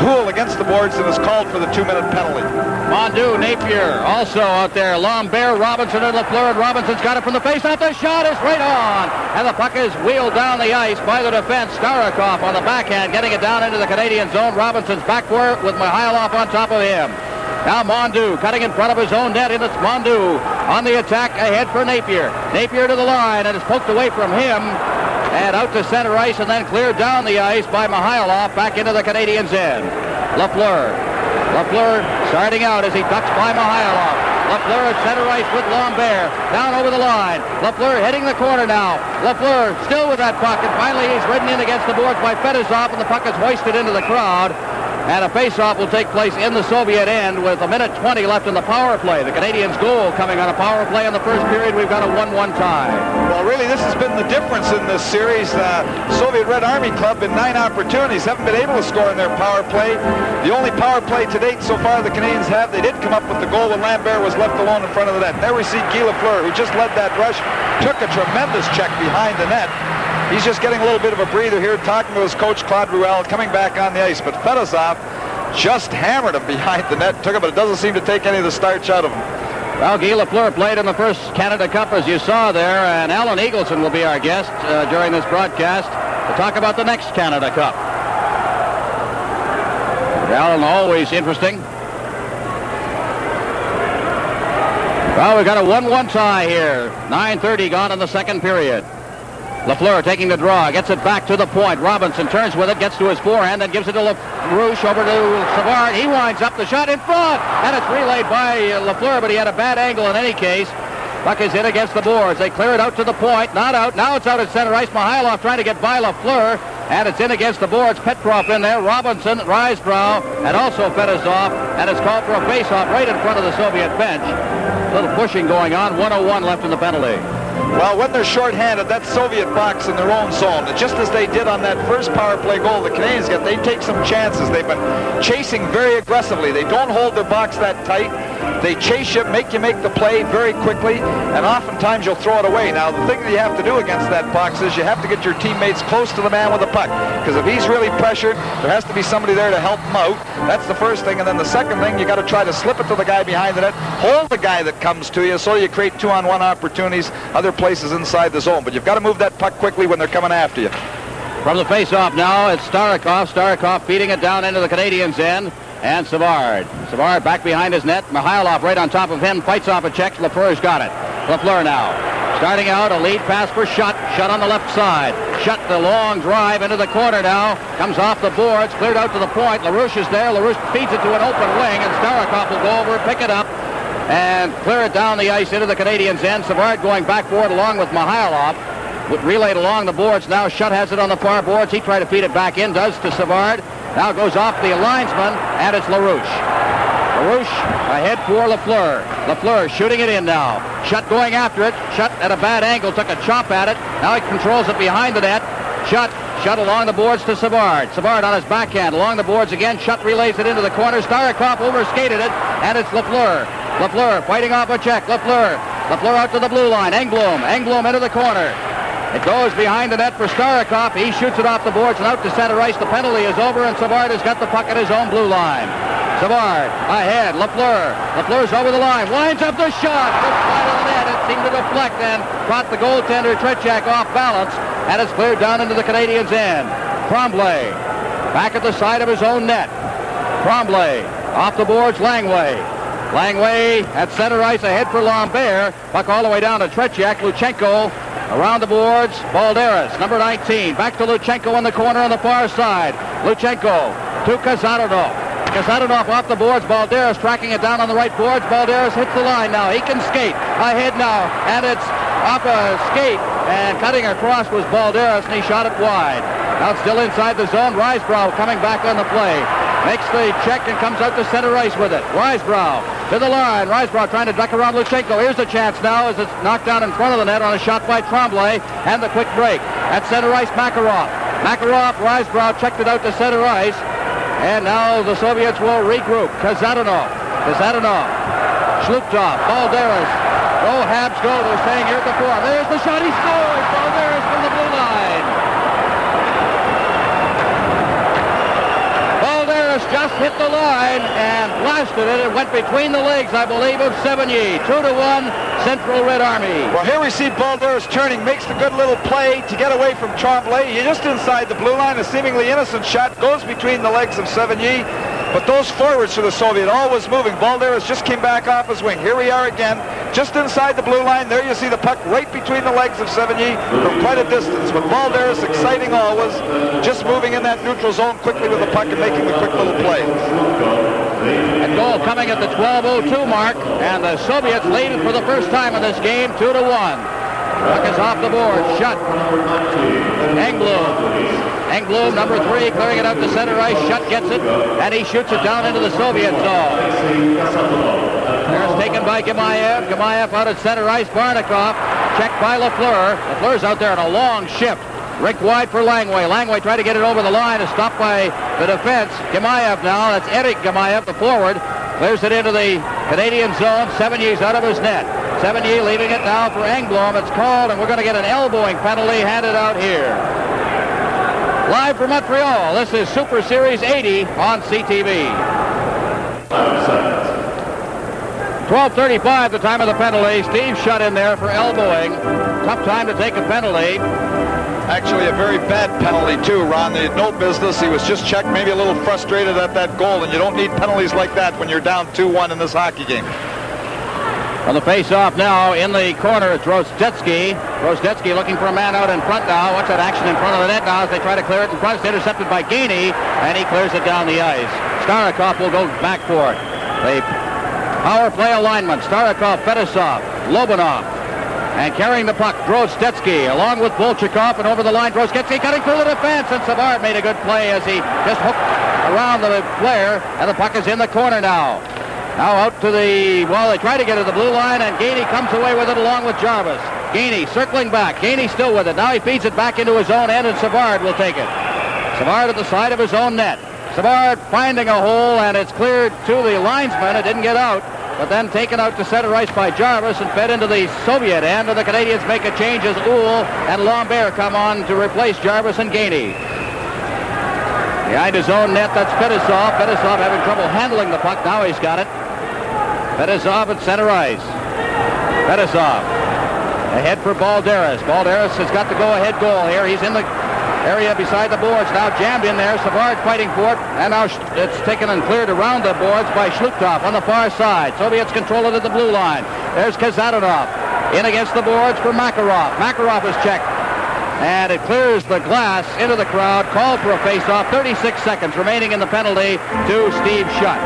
Houle against the boards and is called for the 2-minute penalty. Mondu, Napier also out there. Lambert, Robinson, and Lafleur. And Robinson's got it from the face-off. The shot is right on. And the puck is wheeled down the ice by the defense. Starikov on the backhand, getting it down into the Canadian zone. Robinson's back for it with Mihailov on top of him. Now Mondu cutting in front of his own net, and it's Mondu on the attack ahead for Napier. Napier to the line, and it's poked away from him. And out to center ice, and then cleared down the ice by Mihailov back into the Canadiens' end. Lafleur starting out as he ducks by Mihailov. Lafleur at center ice with Lambert. Down over the line. Lafleur hitting the corner now. Lafleur still with that puck, and finally he's ridden in against the boards by Fetisov, and the puck is hoisted into the crowd. And a face-off will take place in the Soviet end with 1:20 left in the power play. The Canadiens' goal coming on a power play in the first period. We've got a 1-1 tie. Well, really, this has been the difference in this series. Soviet Red Army Club in 9 opportunities haven't been able to score in their power play. The only power play to date so far the Canadiens have, they did come up with the goal when Lambert was left alone in front of the net. There we see Guy Lafleur, who just led that rush, took a tremendous check behind the net. He's just getting a little bit of a breather here, talking to his coach, Claude Ruel, coming back on the ice. But Fetisov just hammered him behind the net, took him, but it doesn't seem to take any of the starch out of him. Well, Guy Lafleur played in the first Canada Cup, as you saw there, and Alan Eagleson will be our guest during this broadcast. to talk about the next Canada Cup. Allen, always interesting. Well, we've got a 1-1 tie here. 9:30 gone in the second period. Lafleur taking the draw, gets it back to the point. Robinson turns with it, gets to his forehand, then gives it to LaRouche over to Savard. He winds up the shot in front, and it's relayed by Lafleur, but he had a bad angle in any case. Puck is in against the boards. They clear it out to the point. Not out. Now it's out at center ice. Mihailov trying to get by Lafleur, and it's in against the boards. Petrov in there. Robinson, Risebrow, and also Fedosov, and it's called for a face-off right in front of the Soviet bench. A little pushing going on. 1:01 left in the penalty. Well, when they're short-handed, that Soviet box in their own zone, just as they did on that first power play goal the Canadians get, they take some chances. They've been chasing very aggressively. They don't hold their box that tight. They chase you, make the play very quickly, and oftentimes you'll throw it away. Now, the thing that you have to do against that box is you have to get your teammates close to the man with the puck, because if he's really pressured, there has to be somebody there to help him out. That's the first thing, and then the second thing, you got to try to slip it to the guy behind the net, hold the guy that comes to you, so you create 2-on-1 opportunities other places inside the zone. But you've got to move that puck quickly when they're coming after you. From the face-off now, it's Starikov. Starikov feeding it down into the Canadiens' end. And Savard. Savard back behind his net. Mihailov right on top of him. Fights off a check. Lafleur's got it. Lafleur now. Starting out, a lead pass for Shutt. Shutt on the left side. Shutt, the long drive into the corner now. Comes off the boards. Cleared out to the point. LaRouche is there. LaRouche feeds it to an open wing. And Starikov will go over, pick it up, and clear it down the ice into the Canadiens' end. Savard going back forward along with Mihailov. Relayed along the boards. Now Shutt has it on the far boards. He tried to feed it back in. Does to Savard. Now goes off the linesman, and it's LaRouche. LaRouche ahead for Lafleur. Lafleur shooting it in now. Shutt going after it. Shutt at a bad angle, took a chop at it. Now he controls it behind the net. Shutt along the boards to Savard. Savard on his backhand along the boards again. Shutt relays it into the corner. Starikov overskated it, and it's Lafleur. Lafleur fighting off a check. Lafleur out to the blue line. Engblom into the corner. It goes behind the net for Starikov. He shoots it off the boards and out to center ice. The penalty is over, and Savard has got the puck at his own blue line. Savard ahead. Lafleur's over the line. Winds up the shot. Just wide of the net. It seemed to deflect and caught the goaltender Tretyak off balance, and it's cleared down into the Canadiens' end. Tremblay back at the side of his own net. Tremblay off the boards. Langway at center ice ahead for Lambert. Puck all the way down to Tretyak. Luchenko around the boards. Balderas, number 19. Back to Luchenko in the corner on the far side. Luchenko to Kazatonov. Kazatonov off the boards. Balderas tracking it down on the right boards. Balderas hits the line now. He can skate. Ahead now. And it's off a skate. And cutting across was Balderas, and he shot it wide. Now it's still inside the zone. Risebrow coming back on the play. Makes the check and comes out to center ice with it. Risebrow to the line. Risebrow trying to duck around Luchenko. Here's the chance now as it's knocked down in front of the net on a shot by Tremblay. And the quick break. At center ice, Makarov. Risebrow checked it out to center ice. And now the Soviets will regroup. Kazatonov. Shluptov. Balderas. Go Habs go. They're saying here at the four. There's the shot. He scores. Balderas from the blue line. Just hit the line and blasted it. It went between the legs, I believe, of Sevigny. 2-1, Central Red Army. Well, here we see Balderas turning, makes the good little play to get away from Tremblay. You're just inside the blue line. A seemingly innocent shot goes between the legs of Sevigny. But those forwards for the Soviet always moving. Balderas just came back off his wing. Here we are again, just inside the blue line. There you see the puck right between the legs of Sevigny from quite a distance. But Balderas, exciting always, just moving in that neutral zone quickly with the puck and making the quick little play. And goal coming at the 12:02 mark, and the Soviets lead it for the first time in this game, 2-1. Puck is off the board. Shutt. Engblom, number 3, clearing it out to center ice. Shutt gets it, and he shoots it down into the Soviet zone. There's taken by Gemayev. Gemayev out at center ice. Barnikov checked by Lafleur. Lafleur's out there on a long shift. Rick wide for Langway. Langway tried to get it over the line. Is stopped by the defense. Gemayev now. That's Eric Gemayev, the forward. Clears it into the Canadian zone. Sevigny's out of his net. Sevigny leaving it now for Engblom. It's called, and we're going to get an elbowing penalty handed out here. Live from Montreal, this is Super Series 80 on CTV. 12:35, the time of the penalty. Steve Shutt in there for elbowing. Tough time to take a penalty. Actually, a very bad penalty, too, Ron. They had no business. He was just checked, maybe a little frustrated at that goal, and you don't need penalties like that when you're down 2-1 in this hockey game. On the face-off now, in the corner, it's Rostetsky. Rostetsky looking for a man out in front now. Watch that action in front of the net now as they try to clear it in front. It's intercepted by Gainey, and he clears it down the ice. Starikov will go back for it. The power play alignment. Starikov, Fedosov, Lobanov. And carrying the puck, Rostetsky, along with Bolchikov, and over the line, Rostetsky cutting through the defense, and Savard made a good play as he just hooked around the player, and the puck is in the corner now. Now out to the, well, they try to get to the blue line, and Gainey comes away with it along with Jarvis. Gainey circling back. Gainey still with it. Now he feeds it back into his own end, and Savard will take it. Savard at the side of his own net. Savard finding a hole, and it's cleared to the linesman. It didn't get out, but then taken out to center ice by Jarvis and fed into the Soviet end, and the Canadians make a change as Uhl and Lambert come on to replace Jarvis and Gainey. Behind his own net, that's Fedosov. Fedosov having trouble handling the puck. Now he's got it. Fedosov at center ice. Fedosov ahead for Balderas. Balderas has got the go-ahead goal here. He's in the area beside the boards. Now jammed in there. Savard fighting for it. And now it's taken and cleared around the boards by Shlukov on the far side. Soviets control it at the blue line. There's Kazatonov in against the boards for Makarov. Makarov is checked. And it clears the glass into the crowd. Called for a face-off. 36 seconds remaining in the penalty to Steve Shutt.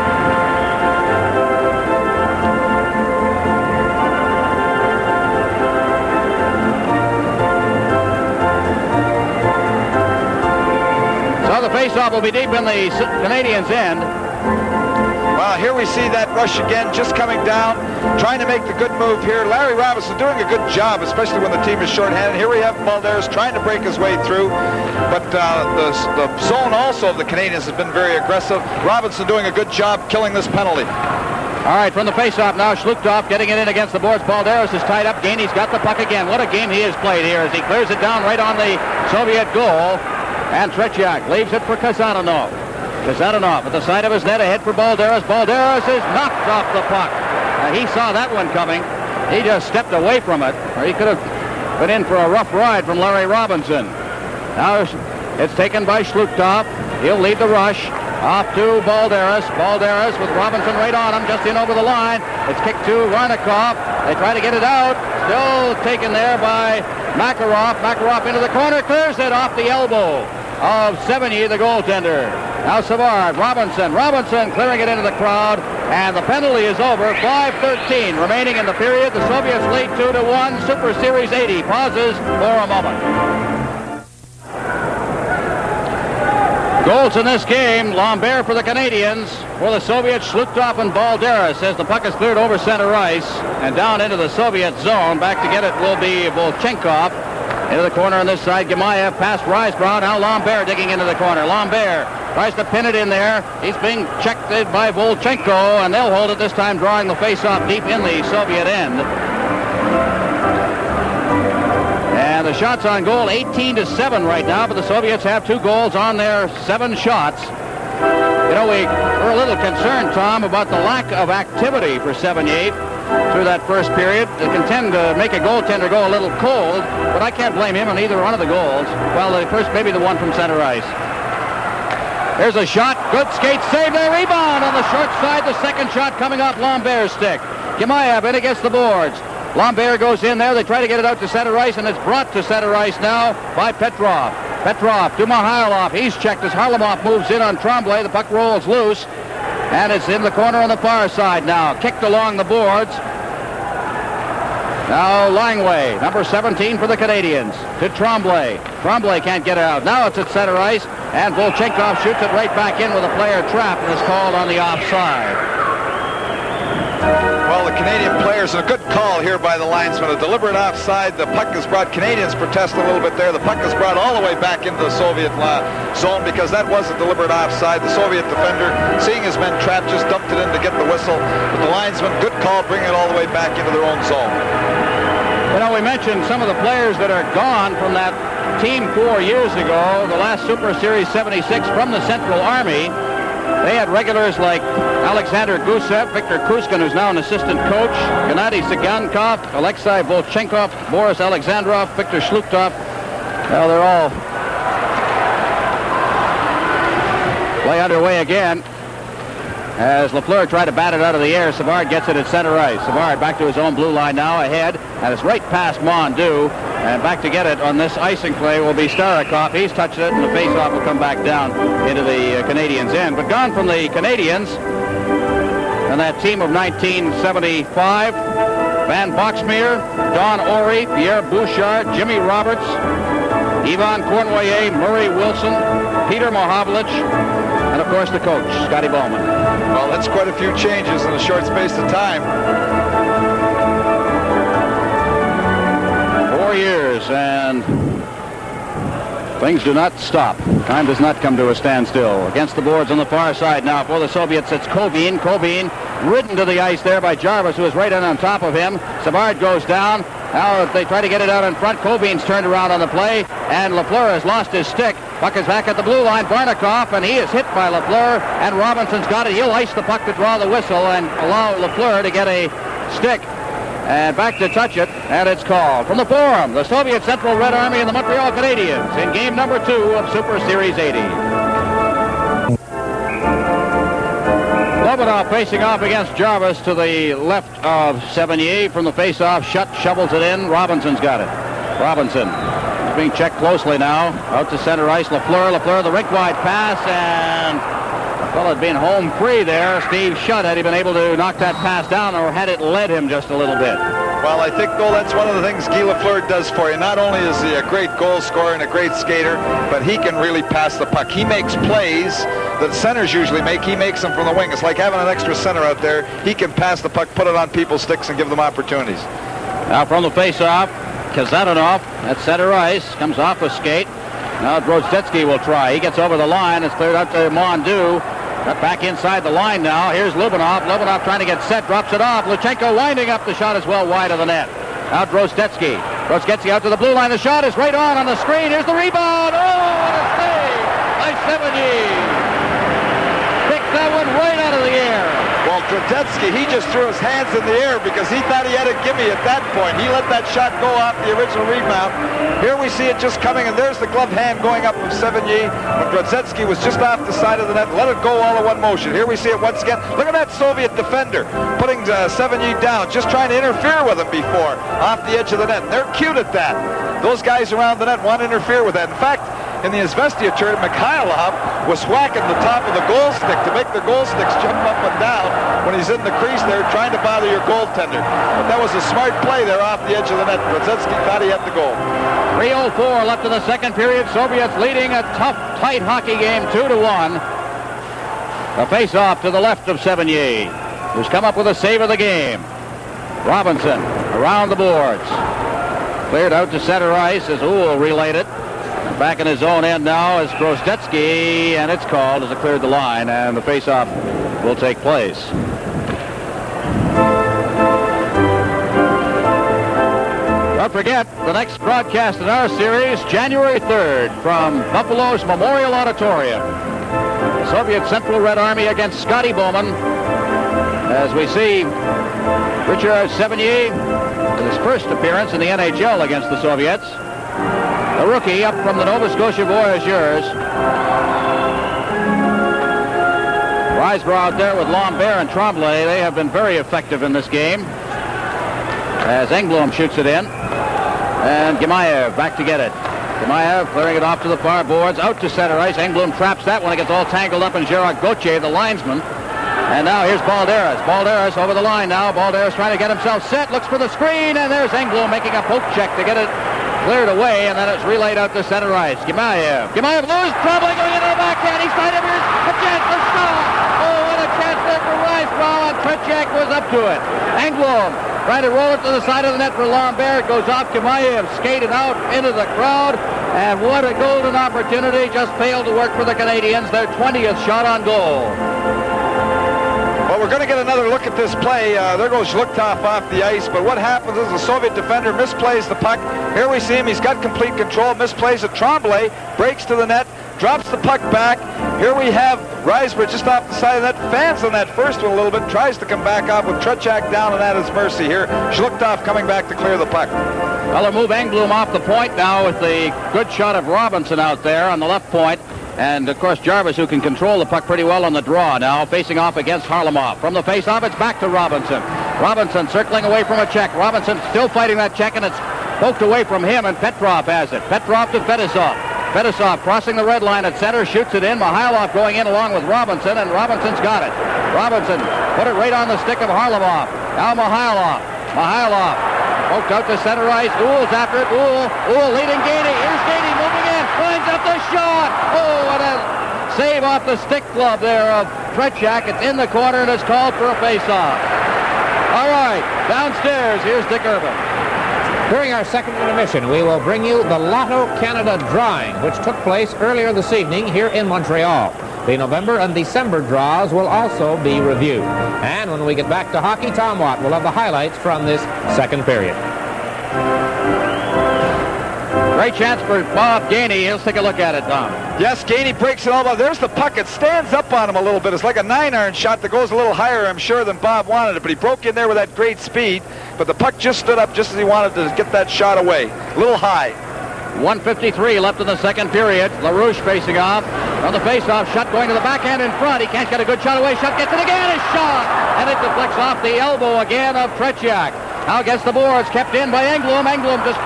So the face-off will be deep in the Canadiens' end. Well, here we see that rush again, just coming down, trying to make the good move here. Larry Robinson doing a good job, especially when the team is shorthanded. Here we have Balderas trying to break his way through, but the zone also of the Canadiens has been very aggressive. Robinson doing a good job killing this penalty. All right, from the face-off now, Shlukov getting it in against the boards. Balderas is tied up. Gainey's got the puck again. What a game he has played here as he clears it down right on the Soviet goal. And Tretiak leaves it for Kazatonov. Kazatonov at the side of his net, ahead for Balderas. Balderas is knocked off the puck. He saw that one coming. He just stepped away from it, or he could have been in for a rough ride from Larry Robinson. Now it's taken by Shlukov. He'll lead the rush. Off to Balderas. Balderas with Robinson right on him, just in over the line. It's kicked to Varnikov. They try to get it out. Still taken there by Makarov. Makarov into the corner, clears it off the elbow of Sevigny, the goaltender. Now Savard, Robinson clearing it into the crowd, and the penalty is over. 5:13 remaining in the period. The Soviets lead 2-1. Super Series 80 pauses for a moment. Goals in this game. Lambert for the Canadiens. For the Soviets, Shlukov and Balderas as the puck is cleared over center ice and down into the Soviet zone. Back to get it will be Volchenkov. Into the corner on this side, Gemayev past Risebrow. Now Lambert digging into the corner. Lambert tries to pin it in there. He's being checked by Volchenko, and they'll hold it this time, drawing the face-off deep in the Soviet end. And the shots on goal, 18-7 right now, but the Soviets have 2 goals on their 7 shots. You know, we're a little concerned, Tom, about the lack of activity for Sevigny through that first period. They can tend to make a goaltender go a little cold, but I can't blame him on either one of the goals. Well, the first, maybe the one from center ice. There's a shot. Good skate save there. Rebound on the short side. The second shot coming off Lambert's stick. Gemayev in against the boards. Lambert goes in there. They try to get it out to center ice, and it's brought to center ice now by Petrov. Petrov to Mihailov. He's checked as Harlamov moves in on Tremblay. The puck rolls loose, and it's in the corner on the far side now. Kicked along the boards. Now Langway, number 17 for the Canadiens, to Tremblay. Tremblay can't get it out. Now it's at center ice, and Volchenkov shoots it right back in with a player trapped and is called on the offside. Well, the Canadian players, a good call here by the linesman. A deliberate offside. The puck is brought, Canadians protest a little bit there. The puck is brought all the way back into the Soviet zone because that was a deliberate offside. The Soviet defender, seeing his men trapped, just dumped it in to get the whistle. But the linesman, good call, bringing it all the way back into their own zone. You know, we mentioned some of the players that are gone from that team 4 years ago, the last Super Series 76 from the Central Army. They had regulars like Alexander Gusev, Victor Kuskin, who's now an assistant coach, Gennady Sigankov, Alexei Volchenkov, Boris Alexandrov, Victor Shlukov, Well, they're all play underway again. As Lafleur tried to bat it out of the air, Savard gets it at center ice. Savard back to his own blue line now, ahead, and it's right past Mondeau. And back to get it on this icing play will be Starikoff. He's touched it, and the faceoff will come back down into the Canadiens' end. But gone from the Canadiens, and that team of 1975, Van Boxmeer, Don Orey, Pierre Bouchard, Jimmy Roberts, Yvon Cournoyer, Murray Wilson, Peter Mohavlich, and of course the coach, Scotty Bowman. Well, that's quite a few changes in a short space of time. 4 years, and things do not stop. Time does not come to a standstill. Against the boards on the far side now for the Soviets, it's Kovin. Kovin ridden to the ice there by Jarvis, who is right in on top of him. Savard goes down. Now they try to get it out in front. Kovin's turned around on the play, and Lafleur has lost his stick. Puck is back at the blue line. Barnikoff, and he is hit by Lafleur, and Robinson's got it. He'll ice the puck to draw the whistle and allow Lafleur to get a stick. And back to touch it, and it's called. From the Forum, the Soviet Central Red Army and the Montreal Canadiens in game number 2 of Super Series 80. Lobanov facing off against Jarvis to the left of Sevigny from the face-off. Shutt shovels it in. Robinson's got it. Robinson is being checked closely now. Out to center ice. Lafleur, the rink-wide pass, and the fellow had been home free there. Steve Shutt, had he been able to knock that pass down, or had it led him just a little bit? Well, I think, though, that's one of the things Guy Lafleur does for you. Not only is he a great goal scorer and a great skater, but he can really pass the puck. He makes plays that centers usually make. He makes them from the wing. It's like having an extra center out there. He can pass the puck, put it on people's sticks, and give them opportunities. Now from the face-off, Kazatonov at center ice, comes off a skate. Now Drozdetsky will try. He gets over the line. It's cleared out to Mondeau. Got back inside the line now. Here's Lubinov. Lubinov trying to get set, drops it off. Luchenko winding up the shot as well, wide of the net. Now Drozdetsky. Drozdetsky out to the blue line. The shot is right on the screen. Here's the rebound. Oh, what a save by Sevigny. Picked that one right out of the air. Well, Drozdetsky, he just threw his hands in the air because he thought he had a gimme at that point. He let that shot go off the original rebound. Here we see it just coming, and there's the glove hand going up from Sevigny. When Drozdetsky was just off the side of the net, let it go all in one motion. Here we see it once again. Look at that Soviet defender putting Sevigny down, just trying to interfere with him before, off the edge of the net. And they're cute at that. Those guys around the net want to interfere with that. In fact, in the Izvestia tournament, Mikhailov was whacking the top of the goal stick to make the goal sticks jump up and down when he's in the crease there trying to bother your goaltender. But that was a smart play there off the edge of the net. Drozdetsky thought he had the goal. 3:04 left in the second period. Soviets leading a tough, tight hockey game 2-1. A face-off to the left of Sevigny, who's come up with a save of the game. Robinson around the boards. Cleared out to center ice as Uhl relayed it. Back in his own end now is Drozdetsky, and it's called as it cleared the line, and the face-off will take place. Don't forget, the next broadcast in our series, January 3rd, from Buffalo's Memorial Auditorium. The Soviet Central Red Army against Scotty Bowman, as we see Richard Sevigny in his first appearance in the NHL against the Soviets. The rookie up from the Nova Scotia Voyageurs. Riseborough out there with Lambert and Tremblay. They have been very effective in this game. As Engblom shoots it in. And Gemayev back to get it. Gemayev clearing it off to the far boards. Out to center ice. Engblom traps that one. It gets all tangled up in Gerard Gauthier, the linesman. And now here's Balderas. Balderas over the line now. Balderas trying to get himself set. Looks for the screen. And there's Engblom making a poke check to get it cleared away, and then it's relayed out to center ice. Gemayev loose, Tremblay going into the backhand. He's tied up. Here's a chance to score. Oh, what a chance there for Riseborough, and Trechek was up to it. Engblom trying to roll it to the side of the net for Lambert. It goes off. Gemayev skated out into the crowd, and what a golden opportunity. Just failed to work for the Canadiens. Their 20th shot on goal. Well, we're going to get another look at this play. There goes Zhluktov off the ice, but what happens is the Soviet defender misplays the puck. Here we see him. He's got complete control, misplays it. Tremblay breaks to the net, drops the puck back. Here we have Reisberg just off the side of that, fans on that first one a little bit, tries to come back off with Tretiak down and at his mercy here. Schluchtoff coming back to clear the puck. Well, they'll move Engblom off the point now with the good shot of Robinson out there on the left point. And, of course, Jarvis, who can control the puck pretty well on the draw now, facing off against Harlamov. From the face-off, it's back to Robinson. Robinson circling away from a check. Robinson still fighting that check, and it's poked away from him, and Petrov has it. Petrov to Fedosov. Fedosov crossing the red line at center, shoots it in. Mihailov going in along with Robinson, and Robinson's got it. Robinson put it right on the stick of Harlamov. Now Mihailov. Mihailov poked out to center ice. Uhl's after it. Uhl leading Gainey. Here's Gainey moving in. Lines up the shot. Oh, and a save off the stick glove there of Tretiak. It's in the corner, and it's called for a face-off. All right, downstairs, here's Dick Irvin. During our second intermission, we will bring you the Lotto Canada drawing, which took place earlier this evening here in Montreal. The November and December draws will also be reviewed. And when we get back to hockey, Tom Watt will have the highlights from this second period. Great chance for Bob Gainey. Let's take a look at it, Tom. Yes, Gainey breaks it all up. There's the puck. It stands up on him a little bit. It's like a 9-iron shot that goes a little higher, I'm sure, than Bob wanted it. But he broke in there with that great speed. But the puck just stood up just as he wanted to get that shot away. A little high. 1:53 left in the second period. LaRouche facing off. On the face-off, shot going to the backhand in front. He can't get a good shot away. Shot gets it again. His shot. And it deflects off the elbow again of Tretiak. Now gets the boards. Kept in by Engblom. Engblom just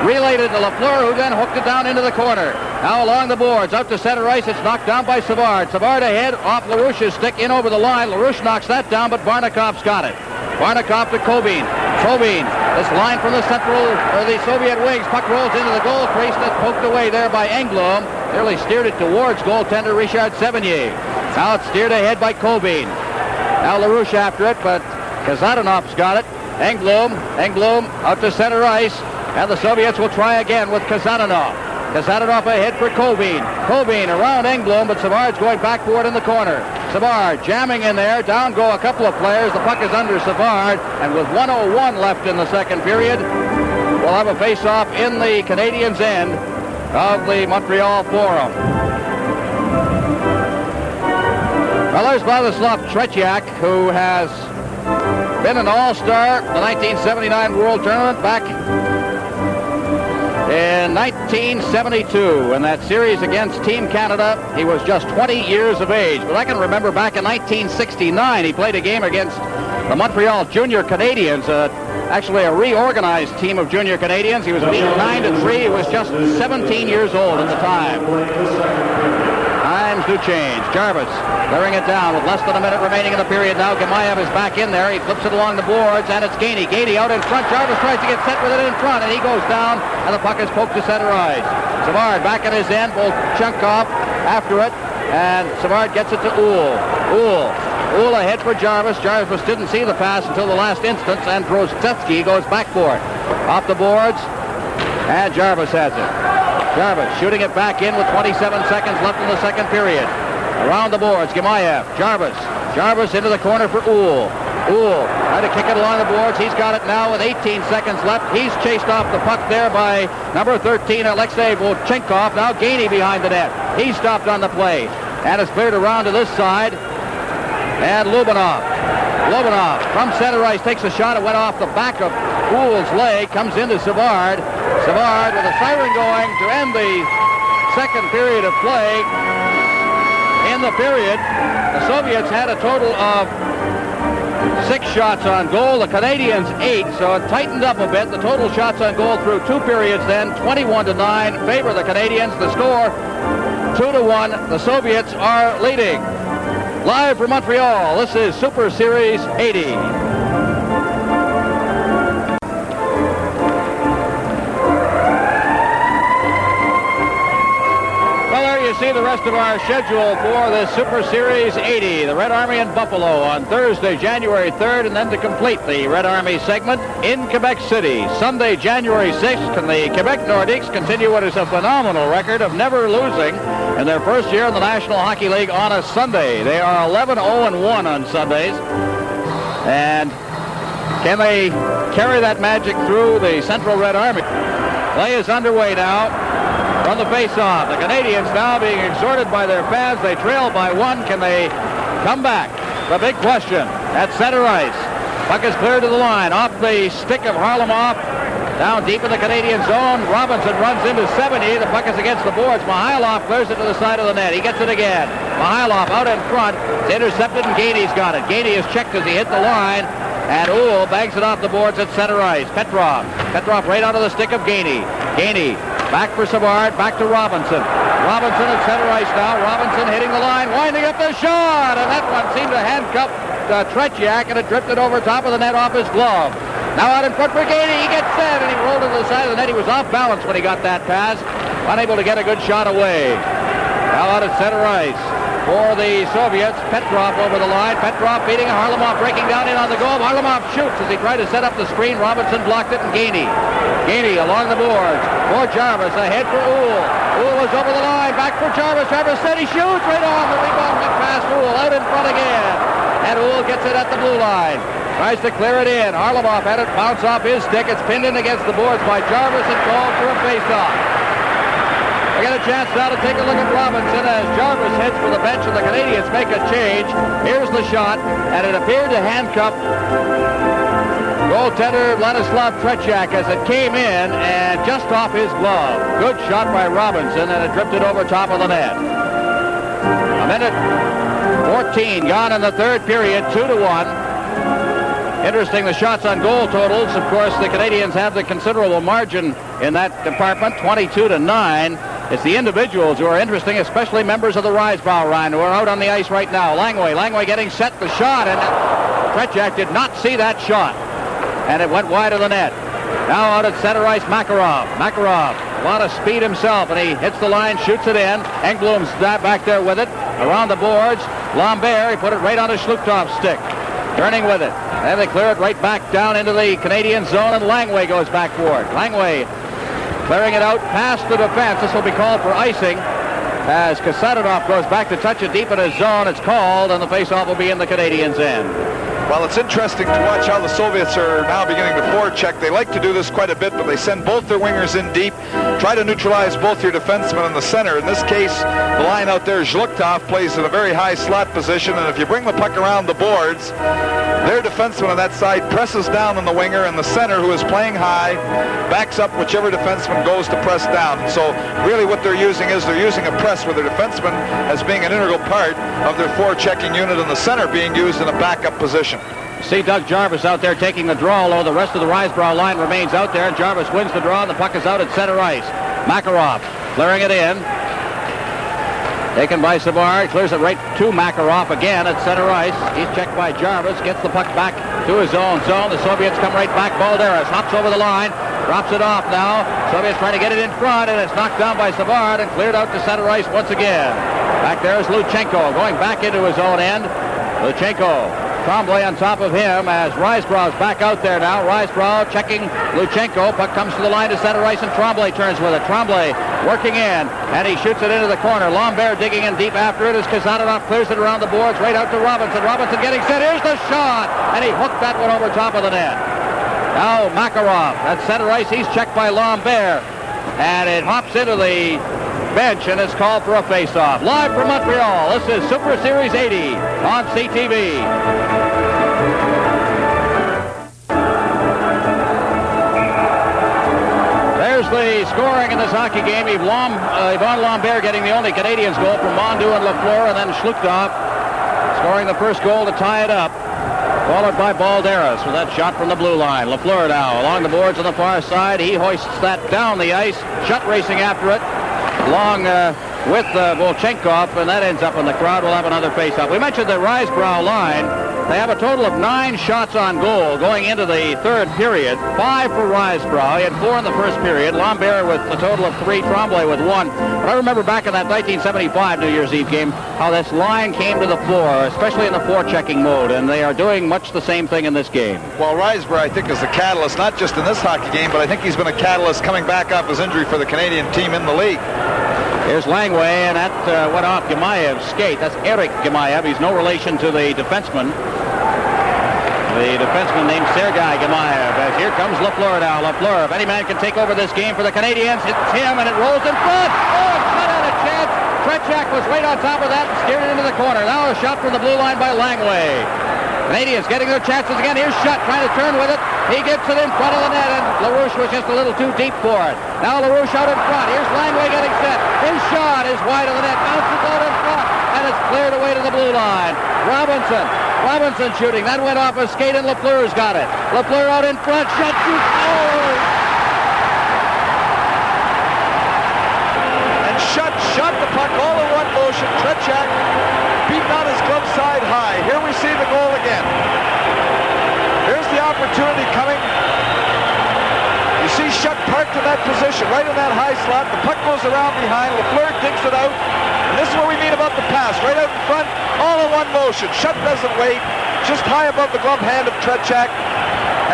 relayed it to Lafleur, who then hooked it down into the corner. Now along the boards, out to center ice. It's knocked down by Savard. Savard ahead, off LaRouche's stick, in over the line. LaRouche knocks that down, but Varnikov's got it. Varnikov to Kobin. Kobin, this line from the central, or the Soviet wings. Puck rolls into the goal crease. That's poked away there by Engblom. Nearly steered it towards goaltender Richard Sevigny. Now it's steered ahead by Kobin. Now LaRouche after it, but Kazadanov's got it. Engblom out to center ice. And the Soviets will try again with Kazanov. Kazanov ahead for Kobin. Kobin around Engblom, but Savard's going back for it in the corner. Savard jamming in there. Down go a couple of players. The puck is under Savard. And with 1:01 left in the second period, we'll have a face-off in the Canadiens' end of the Montreal Forum. Well, there's Vladislav Tretiak, who has been an all-star the 1979 World Tournament back in 1972, in that series against Team Canada. He was just 20 years of age. But I can remember back in 1969, he played a game against the Montreal Junior Canadiens, actually a reorganized team of Junior Canadiens. He was beaten 9-3. He was just 17 years old at the time. Times do change. Jarvis clearing it down with less than a minute remaining in the period. Now Gemayev is back in there. He flips it along the boards, and it's Gainey. Gainey out in front. Jarvis tries to get set with it in front, and he goes down, and the puck is poked to center ice. Savard back at his end. Volchenkov after it, and Savard gets it to Uhl. Uhl ahead for Jarvis. Jarvis didn't see the pass until the last instance, and Grosetsky goes back for it. Off the boards, and Jarvis has it. Jarvis shooting it back in with 27 seconds left in the second period. Around the boards, Gemayev. Jarvis into the corner for Uhl. Trying to kick it along the boards. He's got it now with 18 seconds left. He's chased off the puck there by number 13, Alexei Volchenkov. Now Gainey behind the net. He's stopped on the play. And it's cleared around to this side. And Lubinov from center ice takes a shot. It went off the back of Uhl's leg. Comes into Savard. Savard with a siren going to end the second period of play. In the period, the Soviets had a total of 6 shots on goal. The Canadiens 8, so it tightened up a bit. The total shots on goal through 2 periods then, 21-9, favor the Canadiens. The score, 2-1. The Soviets are leading. Live from Montreal, this is Super Series 80. You see the rest of our schedule for this Super Series 80. The Red Army in Buffalo on Thursday, January 3rd, and then to complete the Red Army segment in Quebec City. Sunday, January 6th, and the Quebec Nordiques continue what is a phenomenal record of never losing in their first year in the National Hockey League on a Sunday. They are 11-0-1 on Sundays. And can they carry that magic through the Central Red Army? Play is underway now. from the face-off. The Canadians now being exhorted by their fans. They trail by 1. Can they come back? The big question at center ice. Puck is cleared to the line. Off the stick of Harlamoff. Down deep in the Canadian zone. Robinson runs into 70. The puck is against the boards. Mihailov clears it to the side of the net. He gets it again. Mihailov out in front. It's intercepted, and Gainey's got it. Gainey is checked as he hit the line. And Uhl bangs it off the boards at center ice. Petrov right onto the stick of Gainey. Gainey back for Savard. Back to Robinson. Robinson at center ice now. Robinson hitting the line. Winding up the shot. And that one seemed to handcuff Tretiak, and it drifted over top of the net off his glove. Now out in front for Gainey. He gets set, and he rolled to the side of the net. He was off balance when he got that pass. Unable to get a good shot away. Now out at center ice for the Soviets. Petrov over the line. Petrov beating Harlamoff, breaking down in on the goal. Harlamoff shoots as he tried to set up the screen. Robinson blocked it, and Gainey along the boards for Jarvis. Ahead for Uhl. Uhl is over the line. Back for Jarvis. Jarvis said he shoots right on. The rebound went past Uhl. Out in front again. And Uhl gets it at the blue line. Tries to clear it in. Harlamoff had it bounce off his stick. It's pinned in against the boards by Jarvis and called for a face-off. We get a chance now to take a look at Robinson as Jarvis heads for the bench and the Canadians make a change. Here's the shot, and it appeared to handcuff goaltender Vladislav Tretiak as it came in and just off his glove. Good shot by Robinson, and it drifted over top of the net. A minute 14 gone in the third period, 2-1. Interesting, the shots on goal totals. Of course, the Canadians have the considerable margin in that department, 22-9. It's the individuals who are interesting, especially members of the Risebrow line who are out on the ice right now. Langway getting set, the shot, and Tretiak did not see that shot. And it went wide of the net. Now out at center ice, Makarov. A lot of speed himself, and he hits the line, shoots it in. Engblom's back there with it. Around the boards, Lambert, he put it right on his Schluchtov's stick. Turning with it. Then they clear it right back down into the Canadian zone, and Langway goes back for it. Langway clearing it out past the defense. This will be called for icing as Kasatonov goes back to touch it deep in his zone. It's called, and the faceoff will be in the Canadians' end. Well, it's interesting to watch how the Soviets are now beginning to forecheck. They like to do this quite a bit, but they send both their wingers in deep, try to neutralize both your defensemen in the center. In this case, the line out there, Zhluktov, plays in a very high slot position, and if you bring the puck around the boards, their defenseman on that side presses down on the winger, and the center, who is playing high, backs up whichever defenseman goes to press down. And so really what they're using is they're using a press with their defenseman as being an integral part of their forechecking unit, and the center being used in a backup position. See Doug Jarvis out there taking the draw, although the rest of the Risebrow line remains out there, and Jarvis wins the draw, and the puck is out at center ice. Makarov clearing it in. Taken by Savard, clears it right to Makarov again at center ice. He's checked by Jarvis, gets the puck back to his own zone. The Soviets come right back. Balderas hops over the line, drops it off now. Soviets trying to get it in front, and it's knocked down by Savard and cleared out to center ice once again. Back there is Luchenko going back into his own end. Luchenko. Tremblay on top of him as Risebrough's back out there now. Risebrough checking Luchenko. Puck comes to the line to center ice, and Tremblay turns with it. Tremblay working in, and he shoots it into the corner. Lambert digging in deep after it as Kasatonov clears it around the boards right out to Robinson. Robinson getting set. Here's the shot, and he hooked that one over top of the net. Now Makarov at center ice. He's checked by Lambert, and it hops into the bench, and it's called for a face-off. Live from Montreal, this is Super Series 80 on CTV. There's the scoring in this hockey game. Yvon Lambert getting the only Canadians goal from Mondu and Lafleur, and then Schluchtov scoring the first goal to tie it up, followed by Balderas with that shot from the blue line. Lafleur now along the boards on the far side. He hoists that down the ice, shot racing after it, along with Volchenkov, and that ends up in the crowd. We'll have another face-off. We mentioned the Risebrow line. They have a total of 9 shots on goal going into the third period. 5 for Risebrow. He had 4 in the first period. Lambert with a total of 3. Tremblay with 1. But I remember back in that 1975 New Year's Eve game how this line came to the floor, especially in the forechecking mode, and they are doing much the same thing in this game. Well, Risebrough, I think, is the catalyst, not just in this hockey game, but I think he's been a catalyst coming back off his injury for the Canadian team in the league. Here's Langway, and that went off Gemaev's skate. That's Eric Gemaev. He's no relation to the defenseman. the defenseman named Sergei Gamayev. As here comes Lafleur now. Lafleur, if any man can take over this game for the Canadiens, it's him, and it rolls in front. Oh, it's not out of chance. Tretchak was right on top of that and steered it into the corner. Now a shot from the blue line by Langway. Canadiens getting their chances again. Here's Shutt trying to turn with it. He gets it in front of the net, and LaRouche was just a little too deep for it. Now LaRouche out in front. Here's Langway getting set. His shot is wide of the net. Bounces out in front, and it's cleared away to the blue line. Robinson shooting. That went off a skate, and Lafleur's got it. Lafleur out in front. Shutt shoots. Oh! And Shutt shot the puck all in one motion. Tretchak beaten on his glove side high. Here we see the goal again. Here's the opportunity coming. You see Shutt parked in that position, right in that high slot. The puck goes around behind. Lafleur digs it out. And this is what we mean about the pass. Right out in front, all in one motion. Shutt doesn't wait. Just high above the glove hand of Tretchak.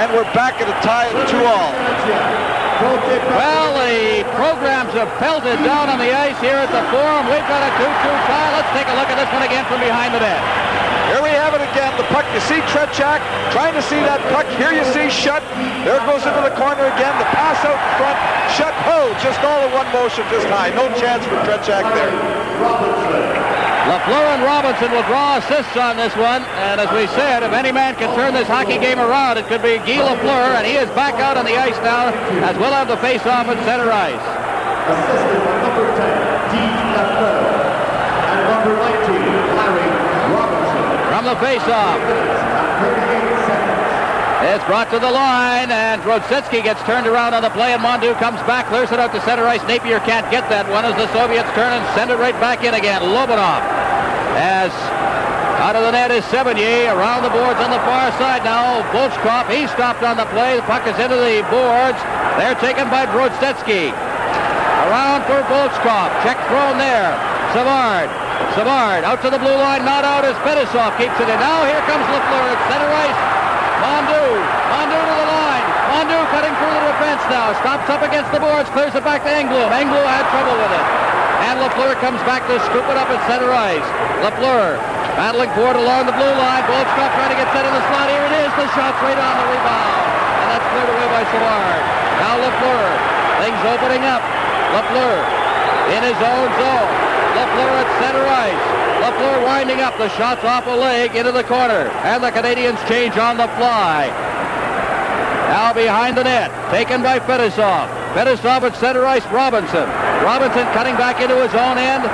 And we're back at a tie at 2-all. Well, the programs have pelted down on the ice here at the Forum. We've got a 2-2 tie. Let's take a look at this one again from behind the net. Here we have it again. The puck, you see Tretchak trying to see that puck. Here you see Shutt. There it goes into the corner again. The pass out in front. Shutt, just all in one motion, just high. No chance for Tretchak there. Lafleur and Robinson will draw assists on this one. And as we said, if any man can turn this hockey game around, it could be Guy Lafleur. And he is back out on the ice now, as we'll have the face-off at center ice. Assisted by number 10, Guy Lafleur, and number 19, Larry Robinson. From the face-off. It's brought to the line, and Rodsetsky gets turned around on the play, and Mondu comes back, clears it out to center ice. Napier can't get that one as the Soviets turn and send it right back in again. Lobanov, as out of the net is Sevigny, around the boards on the far side now. Volchkov, he stopped on the play. The puck is into the boards. They're taken by Rodsetsky. Around for Volchkov. Check thrown there. Savard out to the blue line, not out as Fetisov keeps it in. Now here comes Lafleur at center ice. Mondu to the line. Mondu cutting through the defense now. Stops up against the boards, clears it back to Englund. Englund had trouble with it. And Lafleur comes back to scoop it up at center ice. Lafleur battling for it along the blue line. Volchkov trying to get set in the slot. Here it is. The shot's right on the rebound. And that's cleared away by Savard. Now Lafleur. Things opening up. Lafleur in his own zone. Lafleur at center ice. Lafleur winding up. The shot's off a leg into the corner. And the Canadiens change on the fly. Now behind the net. Taken by Fetisov. Fetisov at center ice. Robinson cutting back into his own end.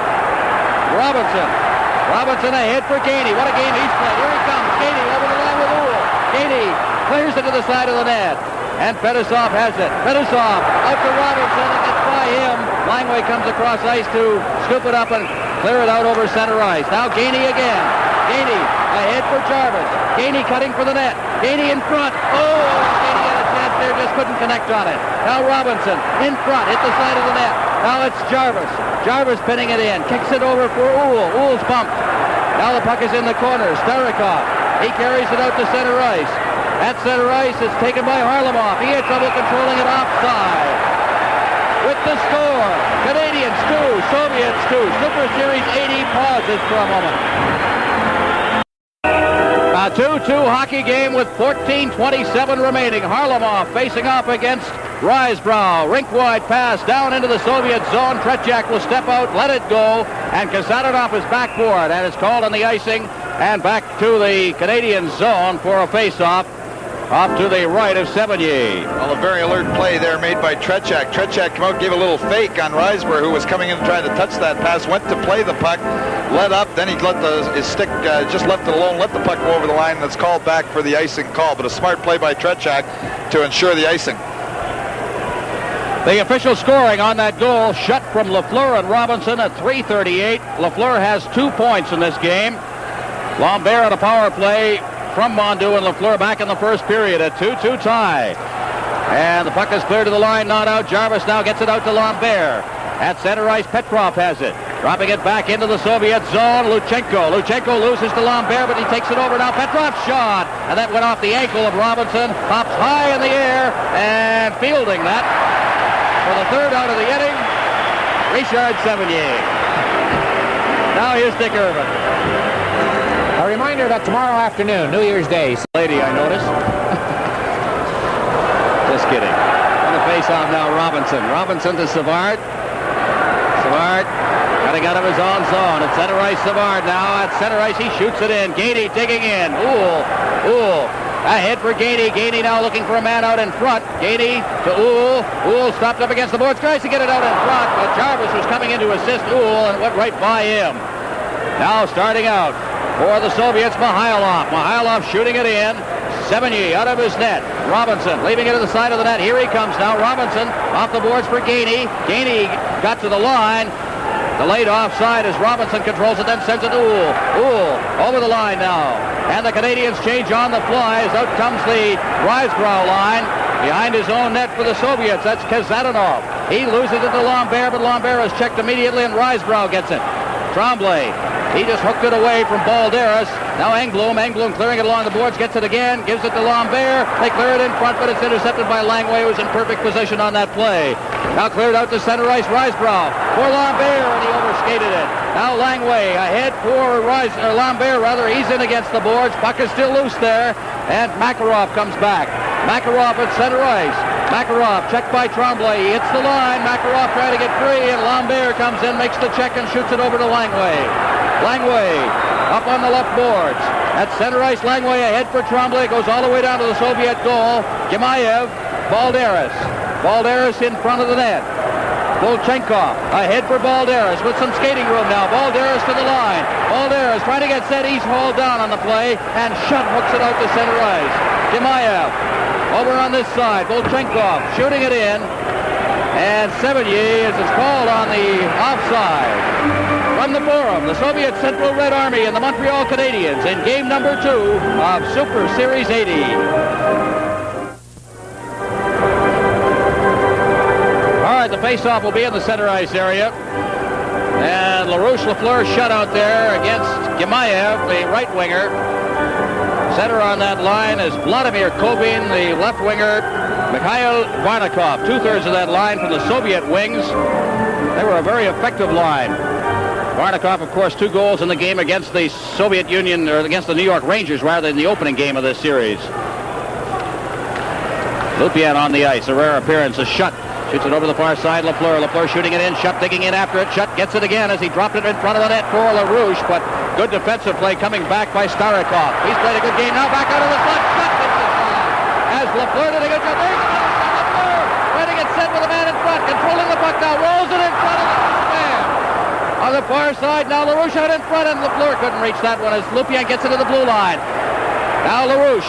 Robinson ahead for Gainey. What a game he's played. Here he comes. Gainey over the line with Uhl. Gainey clears it to the side of the net. And Fetisov has it. Fetisov out to Robinson. It gets by him. Langway comes across ice to scoop it up and clear it out over center ice. Now Gainey again. Gainey ahead for Jarvis. Gainey cutting for the net. Gainey in front. Oh, Gainey had a chance there, just couldn't connect on it. Now Robinson in front, hit the side of the net. Now it's Jarvis. Jarvis pinning it in. Kicks it over for Uhl. Uhl's bumped. Now the puck is in the corner. Starikov. He carries it out to center ice. At center ice, it's taken by Harlamov. He had trouble controlling it offside. With the score, Canadiens 2, Soviets 2. Super Series 80 pauses for a moment. A 2-2 hockey game with 14:27 remaining. Harlamov facing off against Risebrow. Rink-wide pass down into the Soviet zone. Tretchak will step out, let it go, and Kasatonov is back for it. And it's called on the icing, and back to the Canadian zone for a face-off. Off to the right of Sevigny. Well, a very alert play there made by Tretchak. Tretchak came out, gave a little fake on Risebrow, who was coming in to try to touch that pass. Went to play the puck, let up, then he let his stick, just left it alone, let the puck go over the line, and it's called back for the icing call. But a smart play by Tretchak to ensure the icing. The official scoring on that goal, Shutt from Lafleur and Robinson at 3:38. Lafleur has 2 points in this game. Lambert on a power play from Mondu, and Lafleur back in the first period. A 2-2 tie. And the puck is cleared to the line, not out. Jarvis now gets it out to Lambert. At center ice, Petrov has it. Dropping it back into the Soviet zone, Luchenko. Luchenko loses to Lambert, but he takes it over now. Petrov's shot, and that went off the ankle of Robinson. Pops high in the air, and fielding that for the third out of the inning, Richard Sevigny. Now here's Dick Irvin. A reminder that tomorrow afternoon, New Year's Day. Lady, I noticed. Just kidding. On the face-off now, Robinson. Robinson to Savard. Savard cutting out of his own zone. At center ice, Savard now. At center ice, he shoots it in. Gainey digging in. Ooh. Ahead for Gainey. Gainey now looking for a man out in front. Gainey to Uhl. Uhl stopped up against the boards. Tries to get it out in front, but Jarvis was coming in to assist Uhl and went right by him. Now starting out for the Soviets, Mihailov. Mihailov shooting it in. Sevigny out of his net. Robinson leaving it to the side of the net. Here he comes now. Robinson off the boards for Gainey. Gainey got to the line. Delayed offside as Robinson controls it, then sends it to Uhl. Uhl over the line now. And the Canadians change on the fly as out comes the Risebrow line. Behind his own net for the Soviets, that's Kazadanov. He loses it to Lambert, but Lambert is checked immediately and Risebrow gets it. Tremblay. He just hooked it away from Balderas. Now Engblom. Engblom clearing it along the boards, gets it again, gives it to Lambert. They clear it in front, but it's intercepted by Langway, who's in perfect position on that play. Now cleared out to center ice, Risebrow for Lambert, and he overskated it. Now Langway ahead for Lambert, rather. He's in against the boards. Puck is still loose there, and Makarov comes back. Makarov at center ice. Makarov checked by Tremblay. He hits the line. Makarov trying to get free, and Lambert comes in, makes the check, and shoots it over to Langway. Langway up on the left boards. At center ice, Langway ahead for Tremblay. Goes all the way down to the Soviet goal. Gemayev, Balderas. Balderas in front of the net. Volchenkov ahead for Balderas with some skating room now. Balderas to the line. Balderas trying to get set. He's hauled down on the play, and Shutt hooks it out to center ice. Gemayev over on this side. Volchenkov shooting it in. And Sevigny is called on the offside. From the Forum, the Soviet Central Red Army and the Montreal Canadiens in game number 2 of Super Series 80. All right, the faceoff will be in the center ice area. And LaRouche Lafleur shut out there against Gemayev, the right winger. Center on that line is Vladimir Kovin, the left winger. Mikhail Varnakov, two-thirds of that line from the Soviet wings. They were a very effective line. Varnakov, of course, 2 goals in the game against the Soviet Union, or against the New York Rangers, rather, in the opening game of this series. Lupien on the ice, a rare appearance. A Shutt shoots it over the far side. Lafleur shooting it in. Shutt digging in after it. Shutt gets it again as he dropped it in front of the net for LaRouche, but good defensive play coming back by Starikov. He's played a good game now. Back out of the slot. Shutt hits the slot. As Lafleur did a good job. There's Lafleur trying to get set with a man in front, controlling the puck now. Rolls it in front of the man. On the far side, now LaRouche out in front, and Lafleur couldn't reach that one as Lupien gets it to the blue line. Now LaRouche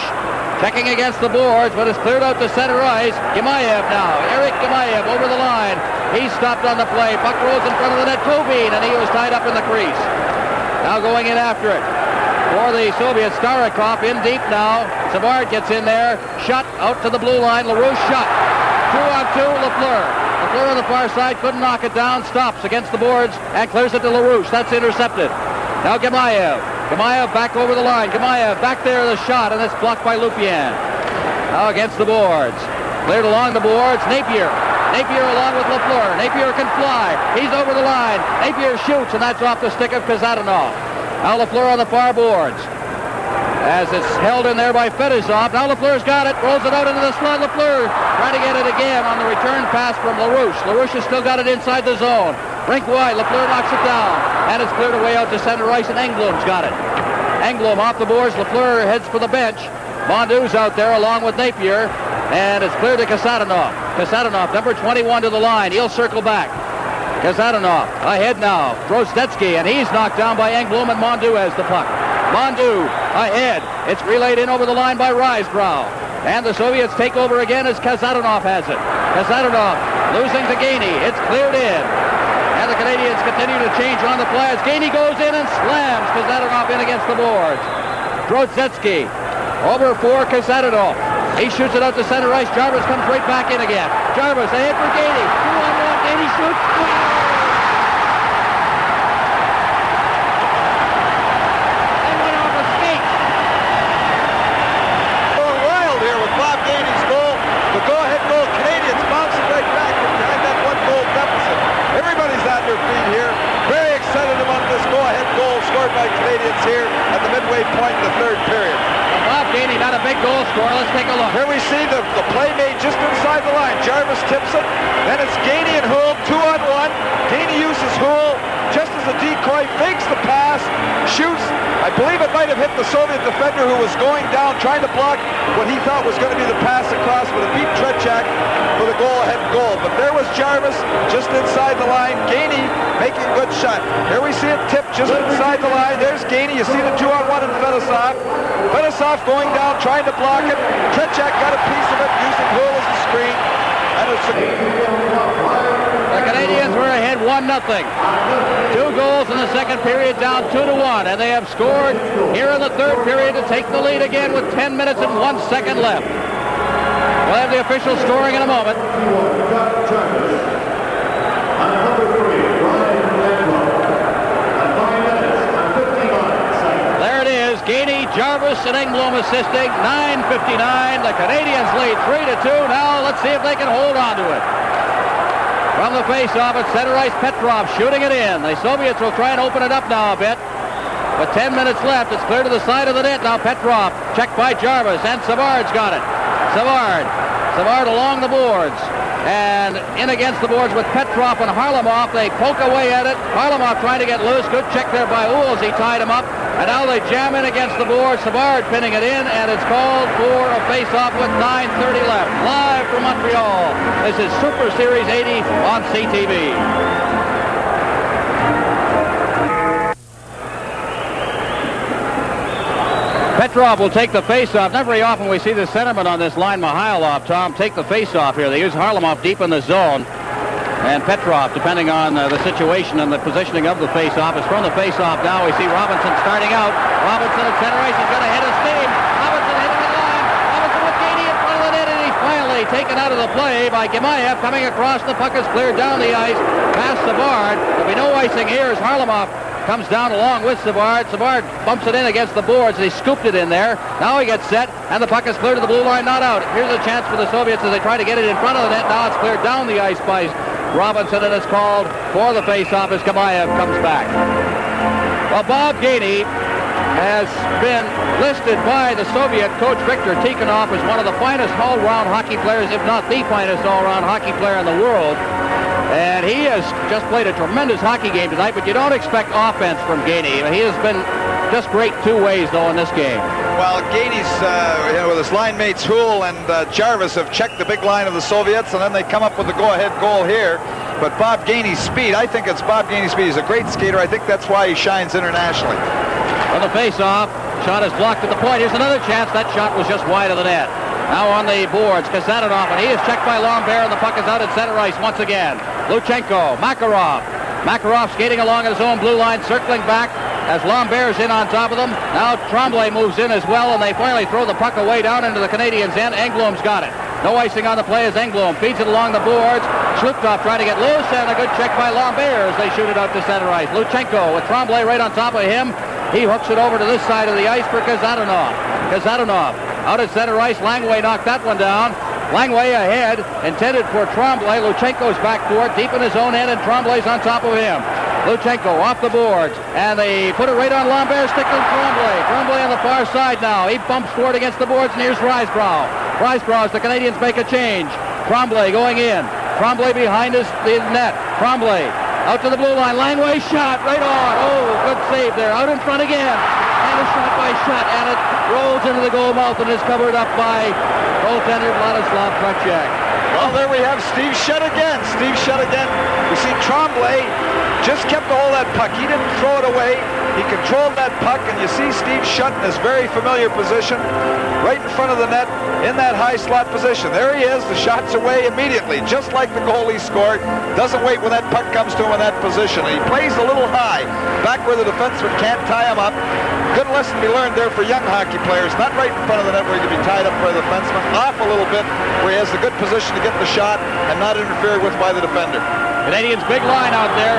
checking against the boards, but it's cleared out to center ice. Gemayev now. Eric Gemayev over the line. He stopped on the play. Puck rolls in front of the net. Kovin, and he was tied up in the crease. Now going in after it. For the Soviets, Starikov in deep now. Savard gets in there. Shot out to the blue line. LaRouche shot. 2-on-2, Lafleur. Lafleur on the far side couldn't knock it down. Stops against the boards and clears it to LaRouche. That's intercepted. Now Gemayev. Gemayev back over the line. Gemayev back there, the shot, and it's blocked by Lupien. Now against the boards. Cleared along the boards. Napier. Napier along with Lafleur. Napier can fly. He's over the line. Napier shoots, and that's off the stick of Kazadanov. Now Lafleur on the far boards. As it's held in there by Fedosov. Now Lafleur's got it. Rolls it out into the slot. Lafleur trying to get it again on the return pass from LaRouche. LaRouche has still got it inside the zone. Rink wide. Lafleur knocks it down. And it's cleared away out to center ice, and Engblom's got it. Engblom off the boards. Lafleur heads for the bench. Mondu's out there along with Napier. And it's cleared to Kasadanov. Kasadanov, number 21 to the line. He'll circle back. Kasadanov ahead now. Drozdetsky, and he's knocked down by Engblom, and Mondu has the puck. Mondu ahead. It's relayed in over the line by Risebrow. And the Soviets take over again as Kazadanov has it. Kazadanov losing to Gainey. It's cleared in. And the Canadians continue to change on the fly as Gainey goes in and slams Kazadanov in against the boards. Drozdetsky over for Kazadanov. He shoots it out to center ice. Jarvis comes right back in again. Jarvis ahead for Gainey. 2-on-1. Gainey shoots. And went off a skate. Going wild here with Bob Gainey's goal. The go-ahead goal. Canadians bouncing right back from behind that 1-goal deficit. Everybody's on their feet here. Very excited about this go-ahead goal scored by Canadians here. at the midway point in the third period. Bob Gainey, not a big goal scorer. Let's take a look. Here we see the play made just inside the line. Jarvis tips it. Then it's Gainey and Houle, 2-on-1. Gainey uses Houle just as a decoy, fakes the pass, shoots. I believe it might have hit the Soviet defender who was going down, trying to block what he thought was going to be the pass across, but it beat Tretjak for the goal-ahead goal. But there was Jarvis just inside the line. Gainey making a good shot. Here we see it tipped just inside the line. There's Gainey. You see the 2-on-1 in Fedosov. Fedosov going down, trying to block it. Tretjak got a piece of it, using Houle as the screen. And it's the Canadiens were ahead 1-0. 2 goals in the second period, down 2-1, and they have scored here in the third period to take the lead again with 10 minutes and 1 second left. We'll have the official scoring in a moment. There it is, Gainey, Jarvis, and Engblom assisting. 9:59. The Canadiens lead 3-2. Now let's see if they can hold on to it. From the face-off at center ice, Petrov shooting it in. The Soviets will try and open it up now a bit. With 10 minutes left, it's clear to the side of the net. Now Petrov, checked by Jarvis, and Savard's got it. Savard along the boards. And in against the boards with Petrov and Harlamov. They poke away at it. Harlamov trying to get loose. Good check there by Houle as he tied him up. And now they jam in against the board. Savard pinning it in, and it's called for a face-off with 9:30 left. Live from Montreal. This is Super Series 80 on CTV. Petrov will take the face-off. Not very often we see the centerman on this line, Mihailov, Tom, take the face-off here. They use Harlamov deep in the zone. And Petrov, depending on the situation and the positioning of the face-off, is from the face-off now. We see Robinson starting out. Robinson at center ice. He's going to hit his team. Robinson hitting the line. Robinson with Gainey in front of the net, and he's finally taken out of the play by Gemayev. Coming across, the puck is cleared down the ice past Savard. There'll be no icing here as Harlamov comes down along with Savard. Savard bumps it in against the boards. He scooped it in there. Now he gets set, and the puck is cleared to the blue line, not out. Here's a chance for the Soviets as they try to get it in front of the net. Now it's cleared down the ice by Robinson, and it's called for the face-off as Gemayev comes back. Well, Bob Gainey has been listed by the Soviet coach Viktor Tikhonov as one of the finest all-round hockey players, if not the finest all-round hockey player in the world. And he has just played a tremendous hockey game tonight, but you don't expect offense from Gainey. He has been just great two ways, though, in this game. Well, Gainey's, with his line mates Houle and Jarvis have checked the big line of the Soviets, and then they come up with the go-ahead goal here. But Bob Gainey's speed, I think it's Bob Gainey's speed. He's a great skater. I think that's why he shines internationally. On the face-off, shot is blocked at the point. Here's another chance. That shot was just wide of the net. Now on the boards, Kazanov, and he is checked by Lambert, and the puck is out at center ice once again. Luchenko, Makarov. Makarov skating along his own blue line, circling back as Lambert's in on top of them. Now Tremblay moves in as well, and they finally throw the puck away down into the Canadiens' end. Engblom's got it. No icing on the play as Engblom feeds it along the boards. Schluptoff trying to get loose, and a good check by Lambert as they shoot it out to center ice. Luchenko with Tremblay right on top of him. He hooks it over to this side of the ice for Kazanov. Out at center ice. Langway knocked that one down. Langway ahead, intended for Tremblay. Luchenko's back for it, deep in his own end, and Tremblay's on top of him. Luchenko off the boards, and they put it right on Lambert, sticking Tremblay. Tremblay on the far side now. He bumps forward against the boards, and here's Risebrough. Risebrough as the Canadiens make a change. Tremblay going in. Tremblay behind the net. Tremblay out to the blue line. Langway shot right on. Oh, good save there. Out in front again. And a shot by Shutt, and it rolls into the goal mouth and is covered up by goaltender Vladislav Tretjak. Well, there we have Steve Shutt again. Steve Shutt again. We see Tremblay just kept a hold of that puck. He didn't throw it away. He controlled that puck, and you see Steve Shutt in his very familiar position, right in front of the net, in that high slot position. There he is. The shot's away immediately, just like the goal he scored. Doesn't wait when that puck comes to him in that position. And he plays a little high, back where the defenseman can't tie him up. Good lesson to be learned there for young hockey players. Not right in front of the net where he can be tied up by the defenseman. Off a little bit where he has a good position to get the shot and not interfered with by the defender. Canadians' big line out there,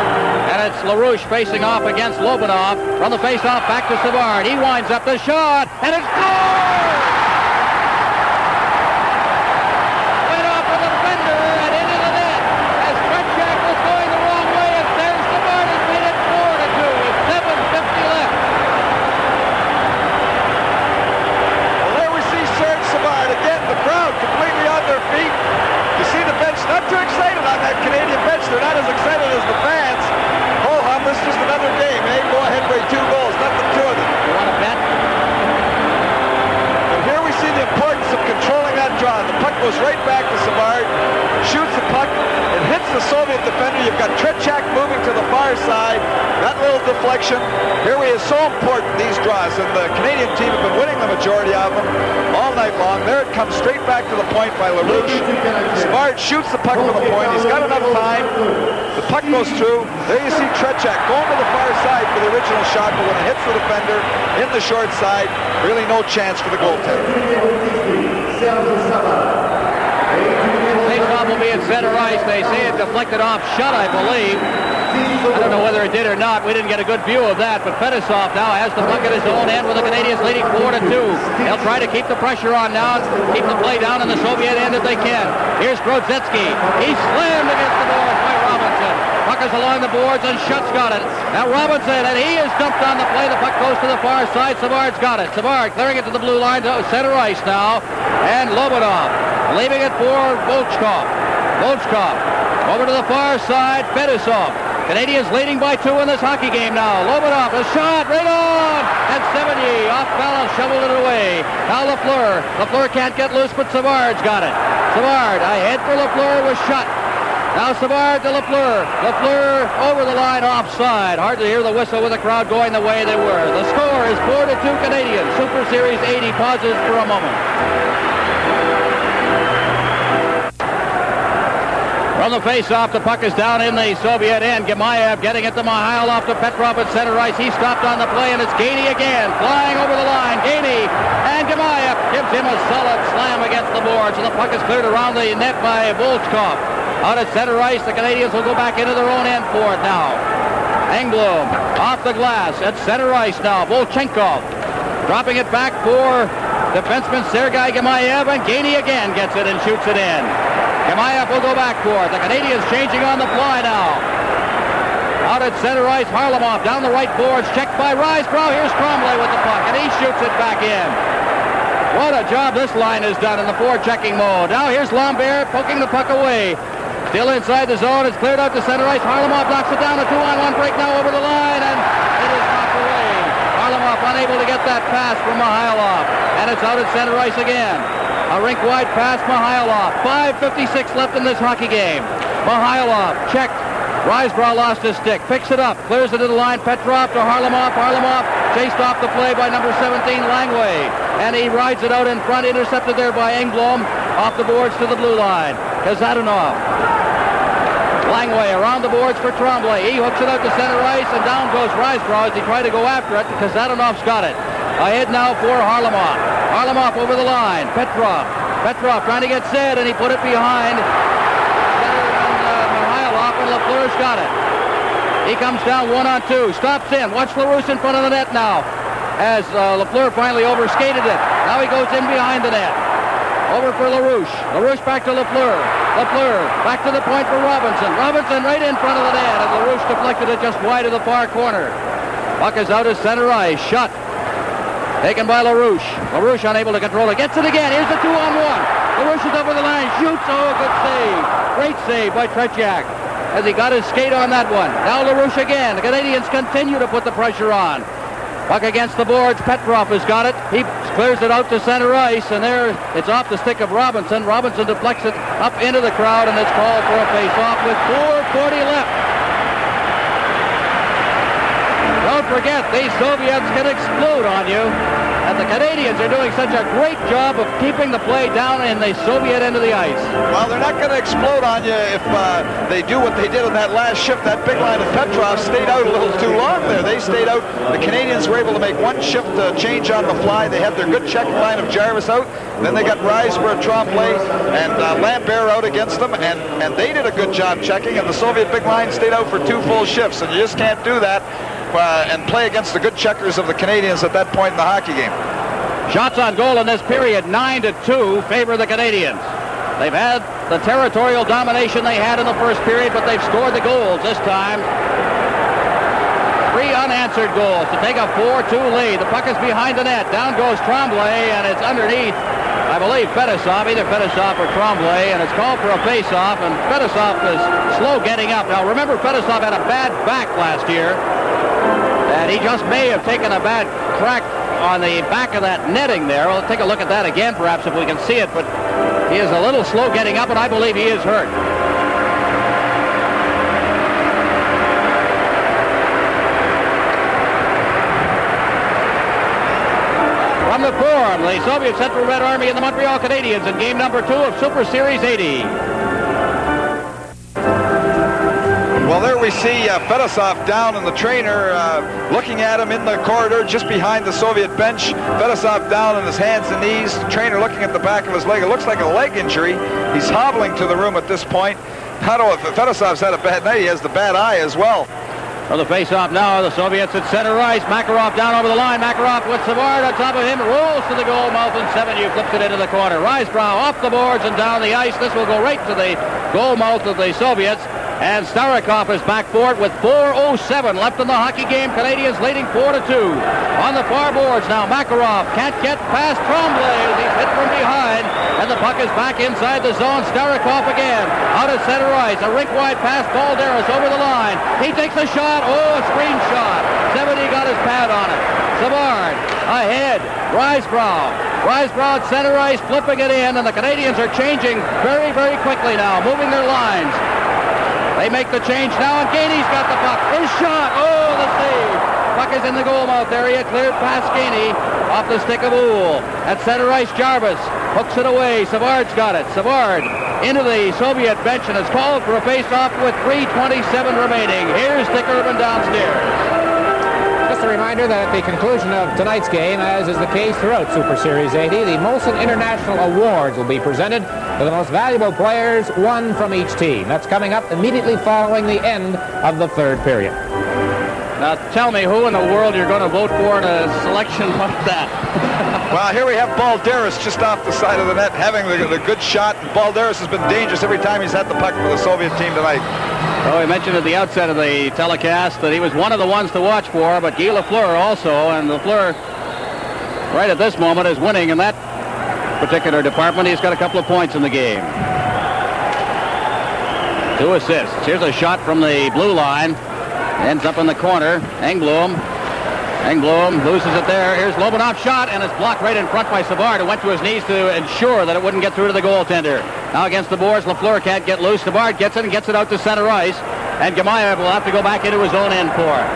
and it's LaRouche facing off against Lobanov. From the face-off, back to Savard. He winds up the shot, and it's scored! Went off of the defender and into the net as Tretjak was going the wrong way, and there's Savard has made it 4-2 with 7:50 left. folks, they're not as excited as the fans. Oh, this is just another game, eh? Go ahead, break 2 goals, nothing to it. You want to bet? And here we see the importance of controlling that draw. The puck goes right back to Savard, shoots the puck, it hits the Soviet defender. You've got Tretyak moving to the far side. That little deflection. Here we is so important, these draws, and the Canadian team have been winning the majority of them all night long. There it comes straight back to the point by LaRouche. Savard shoots the puck from the point. He's got enough time. The puck goes through. There you see Tretyak going to the far side for the original shot, but when it hits the defender in the short side, really no chance for the goaltender. Face-off will be at center ice. They say it deflected off shut, I believe. I don't know whether it did or not. We didn't get a good view of that, but Fetisov now has the puck at his own end with the Canadians leading 4-2. They'll try to keep the pressure on now, keep the play down in the Soviet end if they can. Here's Grodzetsky. He's slammed against the boards by Robinson. Puck is along the boards, and Schutt's got it. Now Robinson, and he is dumped on the play. The puck goes to the far side. Savard's got it. Savard clearing it to the blue line to center ice now, and Lobanov leaving it for Volchkov. Volchkov over to the far side. Fetisov. Canadians leading by 2 in this hockey game now. Lobanov, a shot right on, and 70 off balance, shoveled it away. Now Lafleur. Lafleur can't get loose, but Savard's got it. Savard, ahead for Lafleur, was shot. Now Savard to Lafleur. Lafleur over the line, offside. Hard to hear the whistle with the crowd going the way they were. The score is 4-2 Canadians. Super Series 80 pauses for a moment. From the face-off, the puck is down in the Soviet end. Gemayev getting it to Mihailov to Petrov at center ice. He stopped on the play, and it's Gainey again, flying over the line. Gainey, and Gemayev gives him a solid slam against the boards, and the puck is cleared around the net by Volchkov. Out at center ice, the Canadians will go back into their own end for it now. Engblom off the glass at center ice now. Volchenkov dropping it back for defenseman Sergei Gemayev, and Gainey again gets it and shoots it in. Gemayev will go back for it. The Canadians changing on the fly now. Out at center ice, Harlamov down the right boards, checked by Risebrough. Here's Trombley with the puck, and he shoots it back in. What a job this line has done in the forechecking mode. Now here's Lambert poking the puck away. Still inside the zone. It's cleared out to center ice. Harlamov knocks it down. A 2-on-1 break now over the line, and it is knocked away. Harlamov unable to get that pass from Mihailov, and it's out at center ice again. A rink-wide pass, Mihailov. 5:56 left in this hockey game. Mihailov checked. Risebrough lost his stick. Picks it up. Clears it to the line. Petrov to Harlamov. Harlamov chased off the play by number 17, Langway. And he rides it out in front. Intercepted there by Engblom. Off the boards to the blue line. Kazadanov. Langway around the boards for Trombley. He hooks it out to center ice, and down goes Risebrough as he tried to go after it. Kazadanov's got it. Ahead now for Harlamov. Harlamov over the line. Petrov. Petrov trying to get set, and he put it behind. Mihailov, and Lafleur's got it. He comes down 1-on-2. Stops in. Watch LaRouche in front of the net now, as Lafleur finally overskated it. Now he goes in behind the net. Over for LaRouche. LaRouche back to Lafleur. Lafleur back to the point for Robinson. Robinson right in front of the net, and LaRouche deflected it just wide of the far corner. Puck is out at center ice. Shot. Taken by LaRouche. LaRouche unable to control it. Gets it again. Here's the 2-on-1. LaRouche is over the line. Shoots. Oh, good save. Great save by Tretyak as he got his skate on that one. Now LaRouche again. The Canadians continue to put the pressure on. Puck against the boards. Petrov has got it. He clears it out to center ice, and there it's off the stick of Robinson. Robinson deflects it up into the crowd, and it's called for a face-off with 4:40 left. Don't forget, these Soviets can explode on you. And the Canadians are doing such a great job of keeping the play down in the Soviet end of the ice. Well, they're not going to explode on you if they do what they did in that last shift. That big line of Petrov stayed out a little too long there. They stayed out. The Canadians were able to make one shift change on the fly. They had their good checking line of Jarvis out. Then they got Risebrough, Trombley, and Lambert out against them. And they did a good job checking. And the Soviet big line stayed out for 2 full shifts. And you just can't do that and play against the good checkers of the Canadians at that point in the hockey game. Shots on goal in this period, 9-2, favor the Canadians. They've had the territorial domination they had in the first period, but they've scored the goals this time. 3 unanswered goals to take a 4-2 lead. The puck is behind the net. Down goes Trombley, and it's underneath I believe, Fedosov, either Fedosov or Tremblay, and it's called for a face-off, and Fedosov is slow getting up. Now, remember, Fedosov had a bad back last year, and he just may have taken a bad crack on the back of that netting there. We'll take a look at that again, perhaps, if we can see it, but he is a little slow getting up, and I believe he is hurt. From the forum, the Soviet Central Red Army and the Montreal Canadiens in game number 2 of Super Series 80. Well, there we see Fedosov down, and the trainer looking at him in the corridor just behind the Soviet bench. Fedosov down on his hands and knees. The trainer looking at the back of his leg. It looks like a leg injury. He's hobbling to the room at this point. I don't know if Fedosov's had a bad night. He has the bad eye as well. For the face-off now, the Soviets at center ice. Makarov down over the line. Makarov with Savard on top of him. Rolls to the goal mouth, and 7U flips it into the corner. Risebrow off the boards and down the ice. This will go right to the goal mouth of the Soviets. And Starikov is back for it with 4:07 left in the hockey game. Canadians leading 4-2. On the far boards now, Makarov can't get past Tremblay as he's hit from behind. And the puck is back inside the zone. Starikov again. Out at center ice. A rink-wide pass. Balderas over the line. He takes a shot. Oh, a screen shot. 70 got his pad on it. Savard ahead. Risebrow. Risebrow at center ice, flipping it in. And the Canadians are changing very, very quickly now. Moving their lines. They make the change now, and Gainey's got the puck. His shot. Oh, the save. Puck is in the goal mouth area. Cleared past Gainey off the stick of Uhl. At center ice, Jarvis hooks it away. Savard's got it. Savard into the Soviet bench, and it's called for a face-off with 3:27 remaining. Here's Dick Urban downstairs. Just a reminder that at the conclusion of tonight's game, as is the case throughout Super Series 80, the Molson International Awards will be presented to the most valuable players, one from each team. That's coming up immediately following the end of the third period. Now tell me who in the world you're going to vote for in a selection like that. Well, here we have Balderas just off the side of the net having the good shot. And Balderas has been dangerous every time he's had the puck for the Soviet team tonight. Well, we mentioned at the outset of the telecast that he was one of the ones to watch for, but Guy Lafleur also, and Lafleur right at this moment is winning in that particular department. He's got a couple of points in the game. 2 assists. Here's a shot from the blue line. Ends up in the corner. Engblom loses it there. Here's Lobanov's shot, and it's blocked right in front by Savard, who went to his knees to ensure that it wouldn't get through to the goaltender. Now against the boards, Lafleur can't get loose. Savard gets it and gets it out to center ice, and Gemayev will have to go back into his own end for it.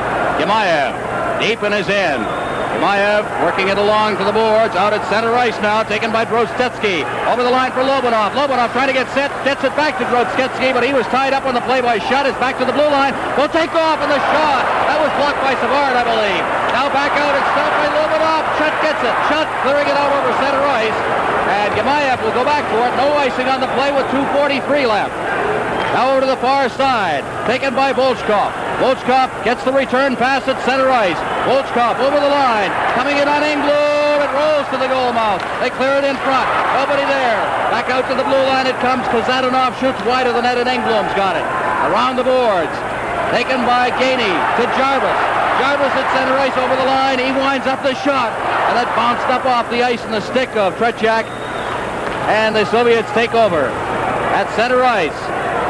Gemayev deep in his end. Gemayev working it along to the boards, out at center ice now, taken by Drostetsky. Over the line for Lobanov. Lobanov trying to get set, gets it back to Drostetsky, but he was tied up on the play by Shutt. It's back to the blue line. Will take off, and the shot. That was blocked by Savard, I believe. Now back out and stopped by Lobanov. Shutt gets it. Shutt clearing it out over center ice. And Gemayev will go back for it. No icing on the play with 2:43 left. Now over to the far side, taken by Volchkov. Volchkov gets the return pass at center ice. Volchkov over the line, coming in on Engblom. It rolls to the goal mouth. They clear it in front. Nobody there. Back out to the blue line it comes. Kozadanov shoots wide of the net, and Engblom's got it. Around the boards, taken by Gainey to Jarvis. Jarvis at center ice over the line. He winds up the shot, and that bounced up off the ice in the stick of Tretyak. And the Soviets take over at center ice.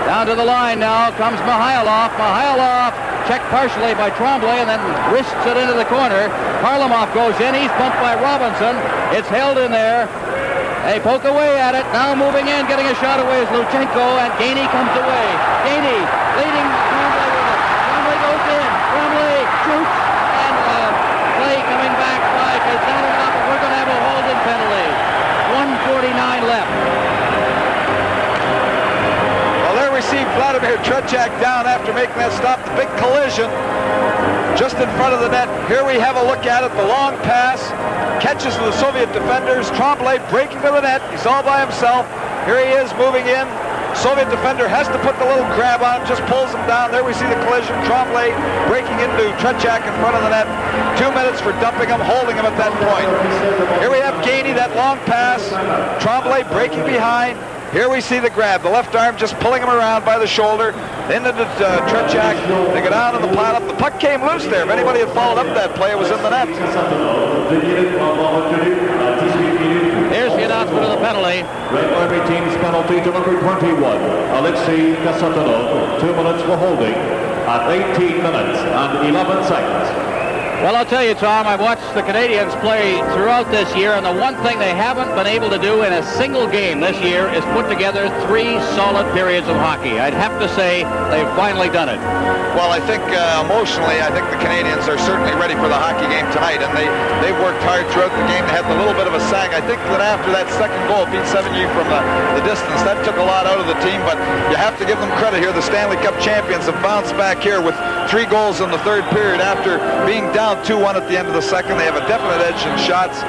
Down to the line now comes Mihailov. Mihailov checked partially by Tremblay and then wrists it into the corner. Varlamov goes in. He's bumped by Robinson. It's held in there. They poke away at it. Now moving in, getting a shot away is Luchenko, and Gainey comes away. Gainey leading Tremblay with it. Tremblay goes in. Tremblay shoots, and play coming back by Kozadanov. We're going to have a holding penalty. 1:49 left. We see Vladimir Tretyak down after making that stop. The big collision just in front of the net. Here we have a look at it. The long pass catches the Soviet defenders. Tremblay breaking to the net. He's all by himself. Here he is moving in. Soviet defender has to put the little grab on him, just pulls him down. There we see the collision. Tremblay breaking into Tretyak in front of the net. 2 minutes for dumping him, holding him at that point. Here we have Gainey, that long pass. Tremblay breaking behind. Here we see the grab. The left arm just pulling him around by the shoulder. Into Tretyak. They go down to the pile-up. The puck came loose there. If anybody had followed up that play, it was in the net. Here's Yanov over to the penalty. Red Army team's penalty to number 21, Alexei Kasatonov. 2 minutes for holding at 18 minutes and 11 seconds. Well, I'll tell you, Tom, I've watched the Canadiens play throughout this year, and the one thing they haven't been able to do in a single game this year is put together 3 solid periods of hockey. I'd have to say they've finally done it. Well, I think emotionally, I think the Canadiens are certainly ready for the hockey game tonight, and they've worked hard throughout the game. They had a little bit of a sag. I think that after that second goal beat 7U from the distance, that took a lot out of the team, but you have to give them credit here. The Stanley Cup champions have bounced back here with 3 goals in the third period after being down 2-1 at the end of the second. They have a definite edge in shots,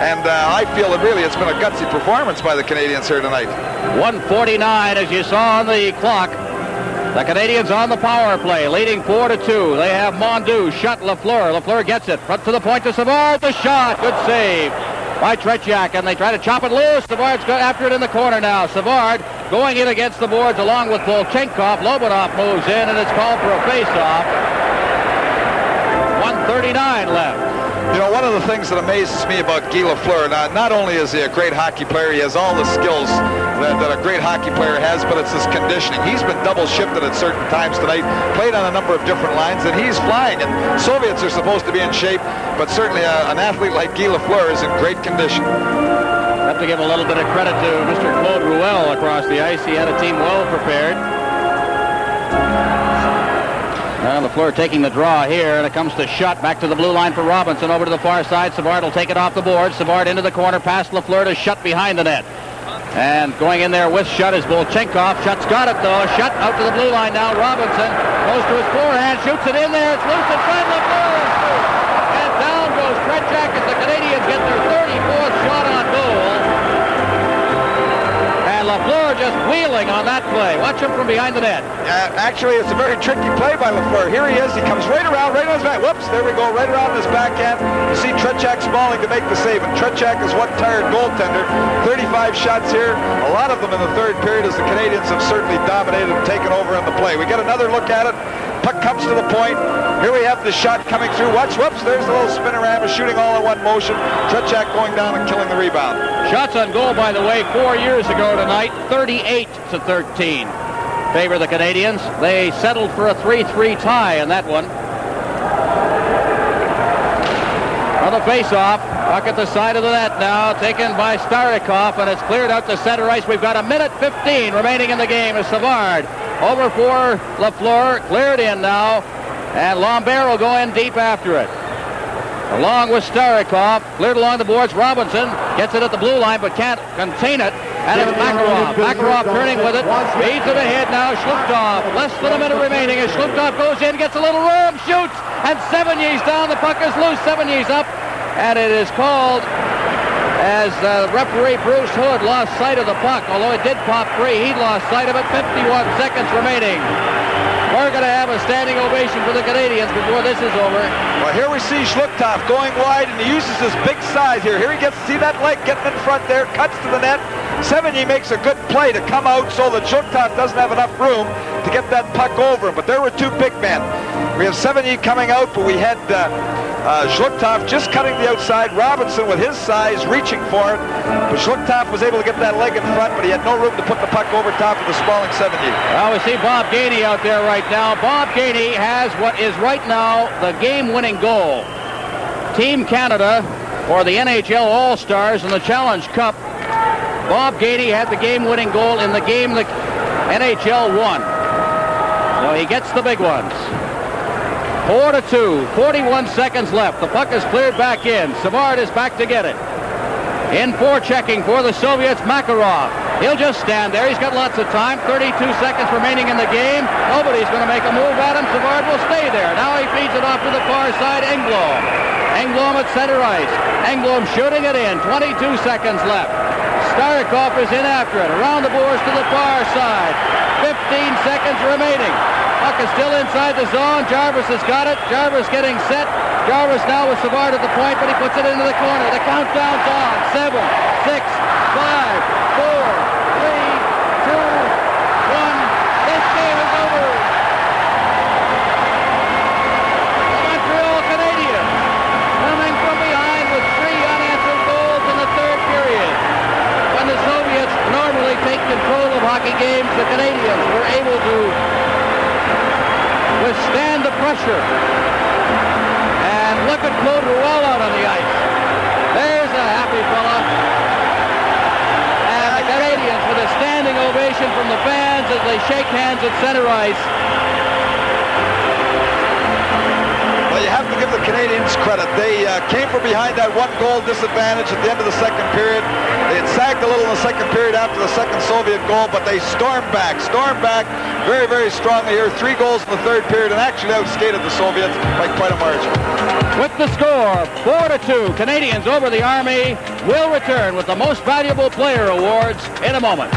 and I feel that really it's been a gutsy performance by the Canadiens here tonight. 1:49 as you saw on the clock. The Canadiens on the power play, leading 4-2. They have Mondeau, shot Lafleur. Lafleur gets it, front to the point to Savard. The shot, good save by Tretyak, and they try to chop it loose. Savard's got after it in the corner now. Savard going in against the boards along with Volchenkov. Lobanov moves in, and it's called for a face-off. 1:39 left. You know, one of the things that amazes me about Guy Lafleur, not only is he a great hockey player, he has all the skills that a great hockey player has, but it's his conditioning. He's been double shifted at certain times tonight, played on a number of different lines, and he's flying. And Soviets are supposed to be in shape, but certainly an athlete like Guy Lafleur is in great condition. I have to give a little bit of credit to Mr. Claude Ruel across the ice. He had a team well prepared. Lafleur taking the draw here, and it comes to shot back to the blue line for Robinson over to the far side. Savard will take it off the board. Savard into the corner, past Lafleur to Shutt behind the net. And going in there with Shutt is Volchenkov. Shutt's got it though. Shutt out to the blue line now. Robinson goes to his forehand, shoots it in there. It's loose in front. Lafleur is through. And down goes Tretyak as the Canadiens get their 34th shot on goal. And Lafleur just wheeling on that play. Watch him from behind the net. Actually, it's a very tricky play by Lafleur. Here he is. He comes right around, right on his back. Whoops, there we go, right around his backhand. You see Tretyak smalling to make the save, and Tretyak is one tired goaltender. 35 shots here, a lot of them in the third period, as the Canadiens have certainly dominated and taken over in the play. We get another look at it. Puck comes to the point. Here we have the shot coming through. Watch, whoops, there's a little spinorama, shooting all in one motion. Tretyak going down and killing the rebound. Shots on goal, by the way, 4 years ago tonight, 38-13. Favor the Canadiens. They settled for a 3-3 tie in that one. Another face-off. Puck at the side of the net now, taken by Starikov, and it's cleared out to center ice. We've got 1:15 remaining in the game as Savard over for Lafleur, cleared in now, and Lambert will go in deep after it. Along with Starikov, cleared along the boards. Robinson gets it at the blue line, but can't contain it. And it's Makarov. Makarov turning with it. Feeds it ahead now. Shluptov. Less than a minute remaining as Shluptov goes in, gets a little room, shoots, and Sevigny's down. The puck is loose. Sevigny's up, and it is called as referee Bruce Hood lost sight of the puck. Although it did pop free, he lost sight of it. 51 seconds remaining. We're going to have a standing ovation for the Canadiens before this is over. Well, here we see Shluptov going wide, and he uses his big size here. Here he gets, see that leg getting in front there, cuts to the net. Sevigny makes a good play to come out so that Shluptov doesn't have enough room to get that puck over him. But there were 2 big men. We have Sevigny coming out, but we had Shluptov just cutting the outside. Robinson with his size reaching for it. But Shluptov was able to get that leg in front, but he had no room to put the puck over top of the sprawling Sevigny. Well, we see Bob Gainey out there right now. Bob Gainey has what is right now the game-winning goal. Team Canada, or the NHL All-Stars in the Challenge Cup, Bob Gainey had the game-winning goal in the game the NHL won. So he gets the big ones. 4-2, 41 seconds left. The puck is cleared back in. Savard is back to get it. In forechecking for the Soviets, Makarov. He'll just stand there. He's got lots of time. 32 seconds remaining in the game. Nobody's going to make a move at him. Savard will stay there. Now he feeds it off to the far side. Engblom. Engblom at center ice. Engblom shooting it in. 22 seconds left. Starikov is in after it. Around the boards to the far side. 15 seconds remaining. Puck is still inside the zone. Jarvis has got it. Jarvis getting set. Jarvis now with Savard at the point, but he puts it into the corner. The countdown's on. 7, 6, 5, 4, 3, 2, 1. This game is over. The Montreal Canadiens coming from behind with 3 unanswered goals in the third period. pressure. And look at Claude Roy out on the ice. There's a happy fella. And the Canadiens with a standing ovation from the fans as they shake hands at center ice. Well, you have to give the Canadiens credit. They came from behind that one-goal disadvantage at the end of the second period. They had sagged a little in the second period after the second Soviet goal, but they stormed back very, very strongly here. 3 goals in the third period and actually outskated the Soviets by quite a margin. With the score, 4-2, Canadiens over the Army. Will return with the Most Valuable Player awards in a moment.